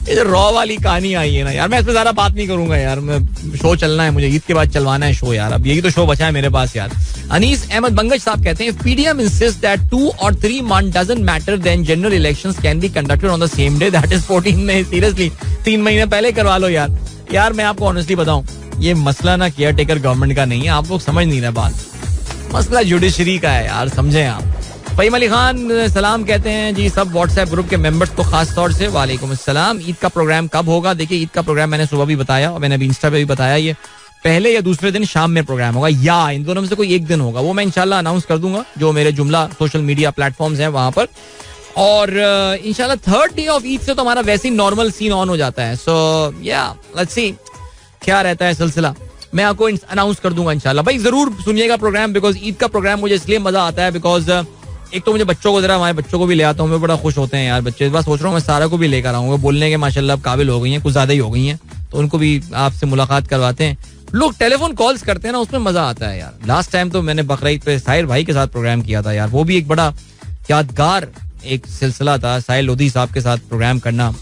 ये जो रॉ वाली कहानी आई है ना यार, मैं इस पे ज्यादा बात नहीं करूंगा यार. मैं शो चलना है मुझे, ईद के बाद चलवाना है शो यार. अब यही तो शो बचा है मेरे पास यार. अनीस अहमद बंगज साहब कहते हैं PDM insist that 2 or 3 months doesn't matter, then general elections can be conducted on the same day, that is 14 May. Seriously 3 महीने पहले करवा लो यार. यार मैं आपको ऑनेस्टली बताऊं, ये मसला ना केयर टेकर गवर्नमेंट का नहीं है. आप लोग समझ नहीं रहे बात, मसला जुडिशरी का है यार, समझे आप. फहीम अली खान सलाम कहते हैं जी सब व्हाट्सएप ग्रुप के मेंबर्स को खास तौर से. वालेकुम अस्सलाम. ईद का प्रोग्राम कब होगा? देखिए ईद का प्रोग्राम मैंने सुबह भी बताया और मैंने अभी इंस्टा पे भी बताया ये पहले या दूसरे दिन शाम में प्रोग्राम होगा, या इन दोनों में से कोई एक दिन होगा. वो मैं इंशाल्लाह अनाउंस कर दूंगा जो मेरे जुमला सोशल मीडिया प्लेटफॉर्म्स हैं वहां पर. और इंशाल्लाह थर्ड डे ऑफ ईद से तो हमारा वैसे ही नॉर्मल सीन ऑन हो जाता है. सो या लेट्स सी क्या रहता है सिलसिला. मैं आपको अनाउंस कर दूंगा इंशाल्लाह. भाई जरूर सुनिएगा प्रोग्राम, बिकॉज ईद का प्रोग्राम मुझे इसलिए मजा आता है बिकॉज एक तो मुझे बच्चों को जरा, हमारे बच्चों को भी ले आता हूँ, मैं बड़ा खुश होते हैं यार बच्चे. इस बार सोच रहा हूँ मैं सारा को भी लेकर आऊंगा. बोलने के माशाल्लाह काबिल हो गई हैं, कुछ ज्यादा ही हो गई हैं, तो उनको भी आपसे मुलाकात करवाते हैं. लोग टेलीफोन कॉल्स करते हैं ना, उसमें मजा आता है यार. लास्ट टाइम तो मैंने बकरीद पे साहिर भाई के साथ प्रोग्राम किया था यार, वो भी एक बड़ा यादगार एक सिलसिला था. साहिर लोधी साहब के साथ प्रोग्राम करना,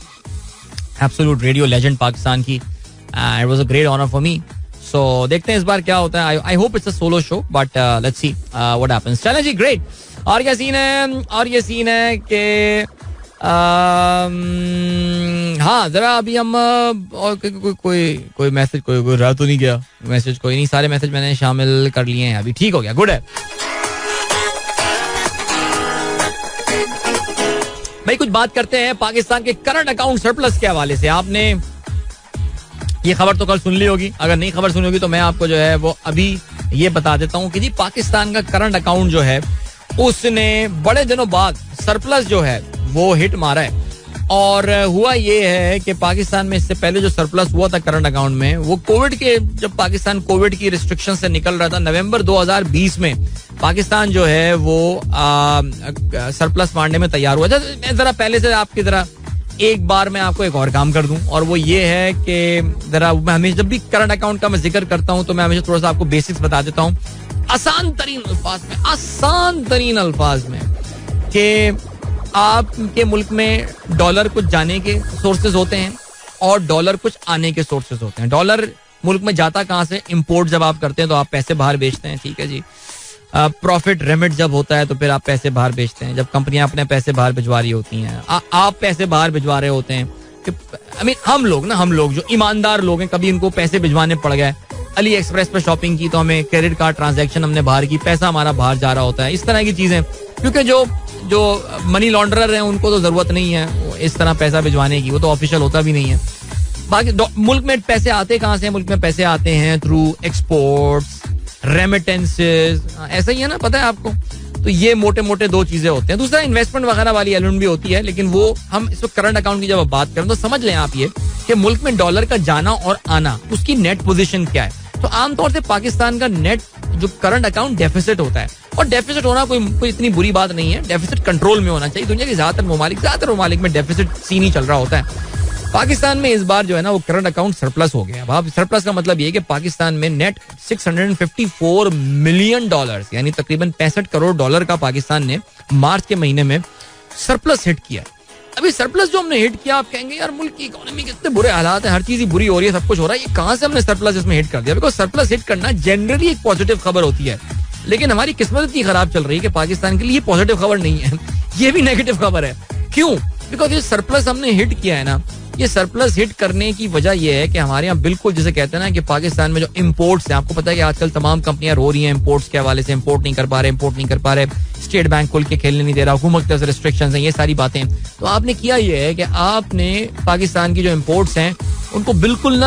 एब्सोल्यूट रेडियो लेजेंड पाकिस्तान की. It was a great honour for me. So देखते हैं इस बार क्या होता है. I hope it's a solo show, but let's see what happens. चलें जी, ग्रेट. और ये सीन है कि हाँ जरा अभी हम और कोई मैसेज कोई रह तो नहीं गया मैसेज, कोई नहीं, सारे मैसेज मैंने शामिल कर लिए हैं अभी. ठीक हो गया, गुड है भाई. कुछ बात करते हैं पाकिस्तान के करंट अकाउंट सरप्लस के हवाले से. आपने ये खबर तो कल सुन ली होगी, अगर नहीं खबर सुनी होगी तो मैं आपको जो है वो अभी ये बता देता हूँ कि जी पाकिस्तान का करंट अकाउंट जो है उसने बड़े दिनों बाद सरप्लस जो है वो हिट मारा है. और हुआ ये है कि पाकिस्तान में इससे पहले जो सरप्लस हुआ था करंट अकाउंट में, वो कोविड के, जब पाकिस्तान कोविड की रिस्ट्रिक्शन से निकल रहा था नवंबर 2020 में, पाकिस्तान जो है वो सरप्लस मारने में तैयार हुआ था. मैं जरा पहले से आपकी जरा एक बार मैं आपको एक और काम कर दूं, और वो ये है कि जरा मैं हमेशा जब भी करंट अकाउंट का मैं जिक्र करता हूं तो मैं हमेशा थोड़ा सा आपको बेसिक्स बता देता हूं आसान तरीन अल्फाज में कि आपके मुल्क में डॉलर कुछ जाने के सोर्सेज होते हैं और डॉलर कुछ आने के सोर्सेज होते हैं. डॉलर मुल्क में जाता कहाँ से? इंपोर्ट जब आप करते हैं तो आप पैसे बाहर बेचते हैं, ठीक है जी. प्रॉफिट रेमिट जब होता है तो फिर आप पैसे बाहर बेचते हैं. जब कंपनियां अपने पैसे बाहर भिजवा रही होती हैं, आप पैसे बाहर भिजवा रहे होते हैं. हम लोग जो ईमानदार लोग हैं, कभी इनको पैसे भिजवाने पड़ गए, अली एक्सप्रेस पे शॉपिंग की तो हमें क्रेडिट कार्ड ट्रांजैक्शन हमने बाहर की, पैसा हमारा बाहर जा रहा होता है, इस तरह की चीजें. क्योंकि जो मनी लॉन्ड्रर हैं उनको तो जरूरत नहीं है इस तरह पैसा भिजवाने की, वो तो ऑफिशियल होता भी नहीं है. बाकी मुल्क में पैसे आते कहाँ से? मुल्क में पैसे आते हैं थ्रू एक्सपोर्ट्स, रेमिटेंसेस, ऐसा ही है ना, पता है आपको. तो ये मोटे मोटे दो चीजें होते हैं. दूसरा इन्वेस्टमेंट वगैरह वाली एलिमेंट भी होती है, लेकिन वो हम इस वक्त करंट अकाउंट की जब बात करें तो समझ लें आप ये कि मुल्क में डॉलर का जाना और आना, उसकी नेट पोजीशन क्या है. तो आमतौर से पाकिस्तान का नेट जो करंट अकाउंट डेफिसिट होता है, और डेफिसिट होना कोई इतनी बुरी बात नहीं है. डेफिसिट कंट्रोल में होना चाहिए. दुनिया के ज्यादातर ममालिक में डेफिसिट सीन ही चल रहा होता है. पाकिस्तान में इस बार जो है ना वो करंट अकाउंट सरप्लस हो गया. अब सरप्लस का मतलब ये कि पाकिस्तान में नेट $654 मिलियन, यानी तकरीबन $65 करोड़ का पाकिस्तान ने मार्च के महीने में सरप्लस हिट किया. अभी सरप्लस जो हमने हिट किया, आप कहेंगे यार मुल्क की इकोनॉमी कितने बुरे हालात है, हर चीज ही बुरी हो रही है, सब कुछ हो रहा है, ये कहां से हमने सरप्लस इसमें हिट कर दिया? बिकॉज सरप्लस हिट करना जनरली एक पॉजिटिव खबर होती है, लेकिन हमारी किस्मत इतनी खराब चल रही है कि पाकिस्तान के लिए पॉजिटिव खबर नहीं है, ये भी नेगेटिव खबर है. क्यों? बिकॉज ये सरप्लस हमने हिट किया है ना, ये सरप्लस हिट करने की वजह यह है कि हमारे यहाँ बिल्कुल जिसे कहते हैं ना कि पाकिस्तान में जो इंपोर्ट्स हैं, आपको पता है कि आजकल तमाम कंपनियां रो रही हैं इंपोर्ट्स के हवाले से, इंपोर्ट नहीं कर पा रहे, स्टेट बैंक खुल के खेलने नहीं दे रहा, हुकूमत की तरफ से रिस्ट्रिक्शंस हैं, ये सारी बातें. तो आपने किया ये है कि आपने पाकिस्तान की जो इंपोर्ट्स हैं उनको बिल्कुल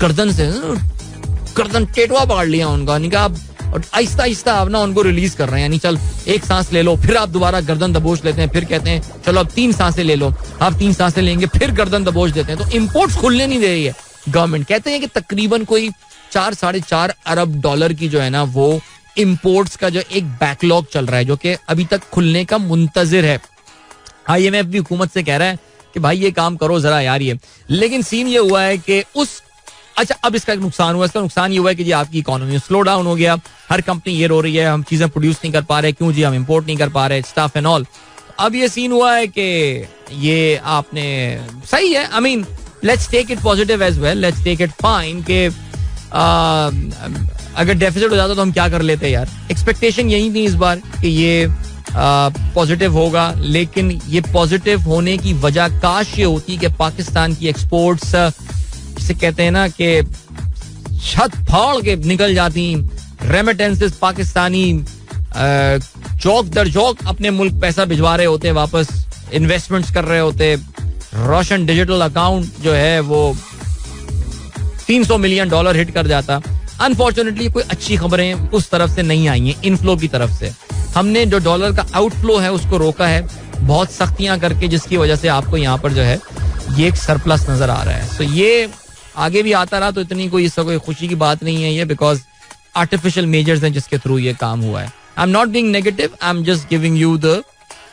गर्दन टेटवा पकड़ लिया उनका, नहीं कहा और आहिस्ता आहिस्ता आप ना उनको रिलीज कर रहे हैं. यानी चल एक सांस ले लो, फिर आप दोबारा गर्दन दबोच लेते हैं, फिर कहते हैं चलो अब 3 सांसें ले लो, आप 3 सांसें लेंगे, फिर गर्दन दबोच देते हैं. तो इंपोर्ट्स खुलने नहीं दे रही है गवर्नमेंट. कहते हैं कि तकरीबन कोई 4-4.5 अरब डॉलर की जो है ना वो इंपोर्ट्स का जो एक बैकलॉग चल रहा है, जो कि अभी तक खुलने का मुंतजिर है. IMF भी हुकूमत से कह रहा है कि भाई ये काम करो जरा यार ये. लेकिन सीन ये हुआ है कि अच्छा अब इसका नुकसान हुआ. इसका नुकसान ये हुआ है कि जी आपकी इकोनॉमी स्लो डाउन हो गया, हर कंपनी ये रो रही है हम चीजें प्रोड्यूस नहीं कर पा रहे, क्यों जी हम इंपोर्ट नहीं कर पा रहे, स्टफ एंड ऑल. अब ये सीन हुआ है कि ये आपने सही है, I mean let's take it positive as well, let's take it fine कि अगर डेफिसिट हो जाता तो हम क्या कर लेते यार. एक्सपेक्टेशन यही थी इस बार कि ये पॉजिटिव होगा, लेकिन ये पॉजिटिव होने की वजह काश ये होती कि पाकिस्तान की एक्सपोर्ट्स जिसे कहते हैं ना कि छत फाड़ के निकल जाती, रेमिटेंसेस पाकिस्तानी चौक दर चौक अपने मुल्क पैसा भिजवा रहे होते, वापस इन्वेस्टमेंट्स कर रहे होते, रोशन डिजिटल अकाउंट जो है वो $300 मिलियन हिट कर जाता. अनफॉर्चुनेटली कोई अच्छी खबरें उस तरफ से नहीं आई हैं इनफ्लो की तरफ से. हमने जो डॉलर का आउटफ्लो है उसको रोका है बहुत सख्तियां करके, जिसकी वजह से आपको यहाँ पर जो है ये एक सरप्लस नजर आ रहा है. सो ये आगे भी आता रहा तो इतनी कोई इसका कोई खुशी की बात नहीं है ये, बिकॉज आर्टिफिशियल मेजर्स हैं जिसके थ्रू ये काम हुआ है. I am not being negative, I am just giving you the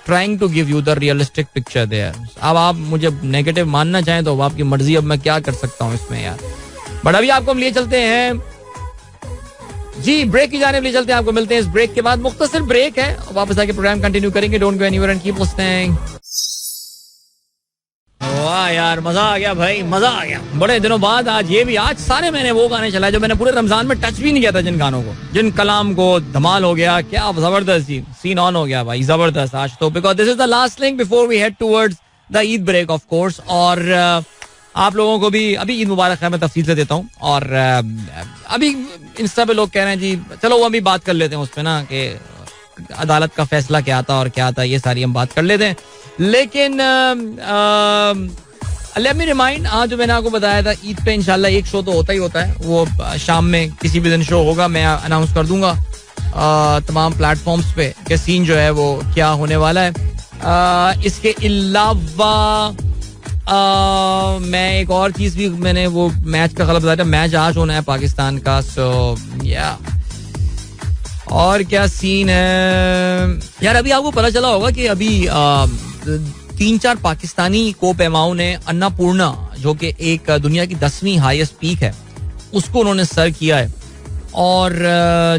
trying to give you the realistic picture there. अब आप मुझे नेगेटिव मानना चाहें तो आपकी मर्जी, अब मैं क्या कर सकता हूँ इसमें यार. बट अभी आपको हम लिए चलते हैं जी ब्रेक की जाने लिए चलते हैं. आपको मिलते हैं इस ब्रेक के बाद, मुख्तसर ब्रेक है, वापस आके प्रोग्राम कंटिन्यू करेंगे. Don't go anywhere and keep listening. वाह यार मजा आ गया भाई, मजा आ गया. बड़े दिनों बाद आज ये भी, आज सारे मैंने वो गाने चलाए जो मैंने पूरे रमजान में टच भी नहीं किया था, जिन गानों को, जिन कलाम को. धमाल हो गया, क्या जबरदस्त जी सीन ऑन हो गया भाई, जबरदस्त आज तो. Because this is the last link before we head towards the Eid break of course. और आप लोगों को भी अभी ईद मुबारक है, मैं तफसील से देता हूँ. और अभी इंस्टा पे लोग कह रहे हैं जी चलो वो अभी बात कर लेते हैं उस पर ना, कि अदालत का फैसला क्या था और क्या था, ये सारी हम बात कर लेते हैं. लेकिन लेट मी रिमाइंड, आज जो मैंने आपको बताया था ईद पे इंशाल्लाह एक शो तो होता ही होता है, वो शाम में किसी भी दिन शो होगा. मैं अनाउंस कर दूंगा तमाम प्लेटफॉर्म्स पे कि सीन जो है वो क्या होने वाला है. इसके अलावा मैं एक और चीज भी, मैंने वो मैच का गलत बताया था, मैच आज होना है पाकिस्तान का. सो या और क्या सीन है यार, अभी आपको पता चला होगा कि अभी 3-4 पाकिस्तानी कोपेमाओं ने अन्नपूर्णा, जो कि एक दुनिया की 10वीं हाईएस्ट पीक है, उसको उन्होंने सर किया है. और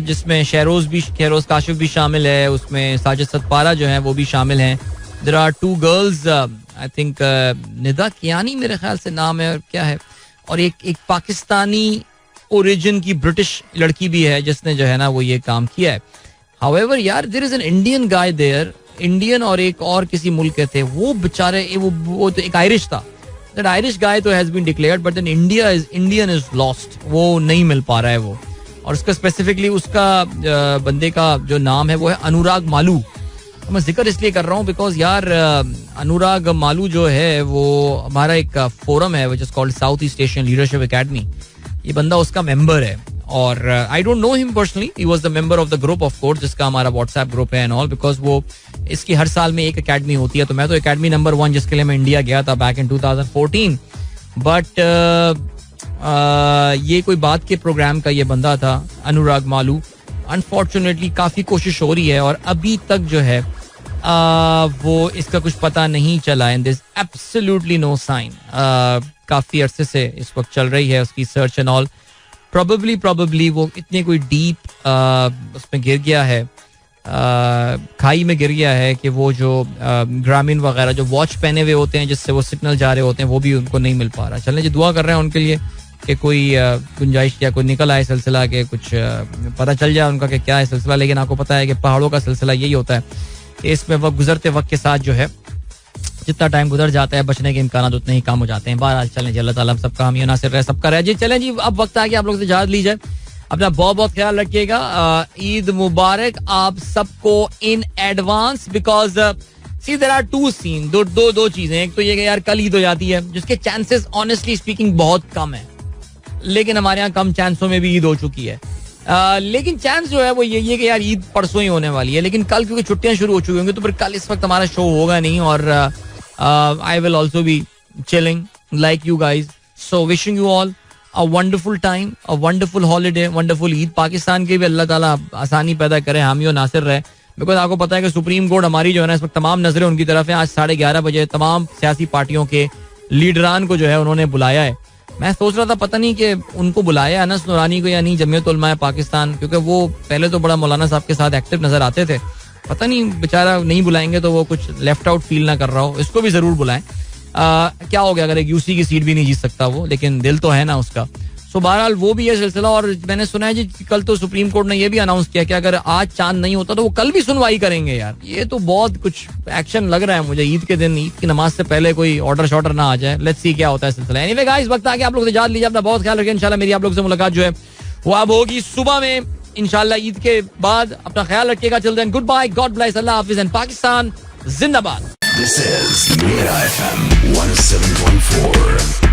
जिसमें शहरोज काशिफ भी शामिल है, उसमें साजिद सतपारा जो है वो भी शामिल हैं. There are 2 girls, I think Nida Kiani मेरे ख्याल से नाम है, और क्या है, और एक पाकिस्तानी ओरिजिन की ब्रिटिश लड़की भी है जिसने जो है ना वो ये काम किया है. हाउएवर यार there is an Indian guy there, Indian और एक और किसी मुल्क के थे वो बेचारे, वो तो एक आयरिश था. दैट आयरिश गाय तो has been declared, but then Indian is lost, वो नहीं मिल पा रहा है वो. और उसका स्पेसिफिकली उसका बंदे का जो नाम है वो है अनुराग मालू. मैं जिक्र इसलिए कर रहा हूँ बिकॉज यार अनुराग मालू जो है वो हमारा एक फोरम है which is called south east Asian leadership academy. ये बंदा उसका मेंबर है और I don't know him personally, he was the member of the group of course, जिसका हमारा व्हाट्सएप ग्रुप है एंड ऑल, बिकॉज वो इसकी हर साल में एक एकेडमी होती है. तो मैं तो एकेडमी नंबर 1 जिसके लिए मैं इंडिया गया था बैक इन 2014. बट ये कोई बात के प्रोग्राम का ये बंदा था अनुराग मालू. अनफॉर्चुनेटली काफी कोशिश हो रही है और अभी तक जो है वो इसका कुछ पता नहीं चला. And there is absolutely no sign. काफी अरसे से इस वक्त चल रही है उसकी सर्च एंड ऑल. प्रोबेबली वो इतने कोई डीप उसमें गिर गया है, खाई में गिर गया है कि वो जो ग्रामीण वगैरह जो वॉच पहने हुए होते हैं जिससे वो सिग्नल जा रहे होते हैं वो भी उनको नहीं मिल पा रहा. चलें जी दुआ कर रहे हैं उनके लिए कि कोई गुंजाइश या कोई निकल आए सिलसिला के, कुछ पता चल जाए उनका कि क्या है सिलसिला. लेकिन आपको पता है कि पहाड़ों का सिलसिला यही होता है कि इसमें वक्त गुजरते वक्त के साथ जो है जितना टाइम गुजर जाता है बचने के इम्कान उतने ही कम हो जाते हैं. बहरहाल चलें जी, अल्लाह ताला सबका हामी नासिर रहे, सबका रहे जी. चलें जी अब वक्त आ गया आप लोग से इजाज़त ली जाए. अपना बहुत बहुत ख्याल रखिएगा. ईद मुबारक आप सबको in advance. Because see there are 2 scene, दो चीजें. एक तो ये कि यार कल ईद हो जाती है जिसके चांसेस ऑनेस्टली स्पीकिंग बहुत कम है, लेकिन हमारे यहाँ कम चांसों में भी ईद हो चुकी है. लेकिन चांस जो है वो ये कि यार ईद परसों ही होने वाली है, लेकिन कल क्योंकि छुट्टियां शुरू हो चुकी होंगी तो फिर कल इस वक्त हमारा शो होगा नहीं. और I will also be chilling like you guys. So wishing you all a wonderful time, a wonderful holiday, wonderful Eid. Pakistan के भी अल्लाह ताला आसानी पैदा करे, हामी और नासिर रहे. बिकॉज आपको पता है कि सुप्रीम कोर्ट हमारी जो है ना इस वक्त तमाम नजरें उनकी तरफ है. आज 11:30 बजे तमाम सियासी पार्टियों के लीडरान को जो है उन्होंने बुलाया है. मैं सोच रहा था पता नहीं कि उनको बुलाया अनस नूरानी को या नहीं, जमीयत उलमा पाकिस्तान, क्योंकि वो पहले तो बड़ा मौलाना साहब के साथ एक्टिव नजर आते थे. पता नहीं बेचारा नहीं बुलाएंगे तो वो कुछ लेफ्ट आउट फील ना कर रहा हो. इसको भी जरूर बुलाएं. क्या हो गया अगर एक यूसी की सीट भी नहीं जीत सकता वो, लेकिन दिल तो है ना उसका. सो बहरहाल वो भी है सिलसिला. और मैंने सुना है जी कल तो सुप्रीम कोर्ट ने ये भी अनाउंस किया कि अगर आज चांद नहीं होता तो वो कल भी सुनवाई करेंगे. यार ये तो बहुत कुछ एक्शन लग रहा है मुझे. ईद के दिन, ईद की नमाज से पहले कोई ऑर्डर शॉर्डर ना आ जाए. लेट्स सी क्या होता है सिलसिला. एनीवे गाइस वक्त आ गया आप लोग से इजाज़त लीजिए. अपना बहुत ख्याल रखिए. इंशाल्लाह मेरी आप लोग से मुलाकात जो है वो अब होगी सुबह में इंशाल्लाह ईद के बाद. अपना ख्याल रखिएगा. Till then goodbye, God bless, Allah Hafiz and Pakistan जिंदाबाद. This is Mira FM 107.4.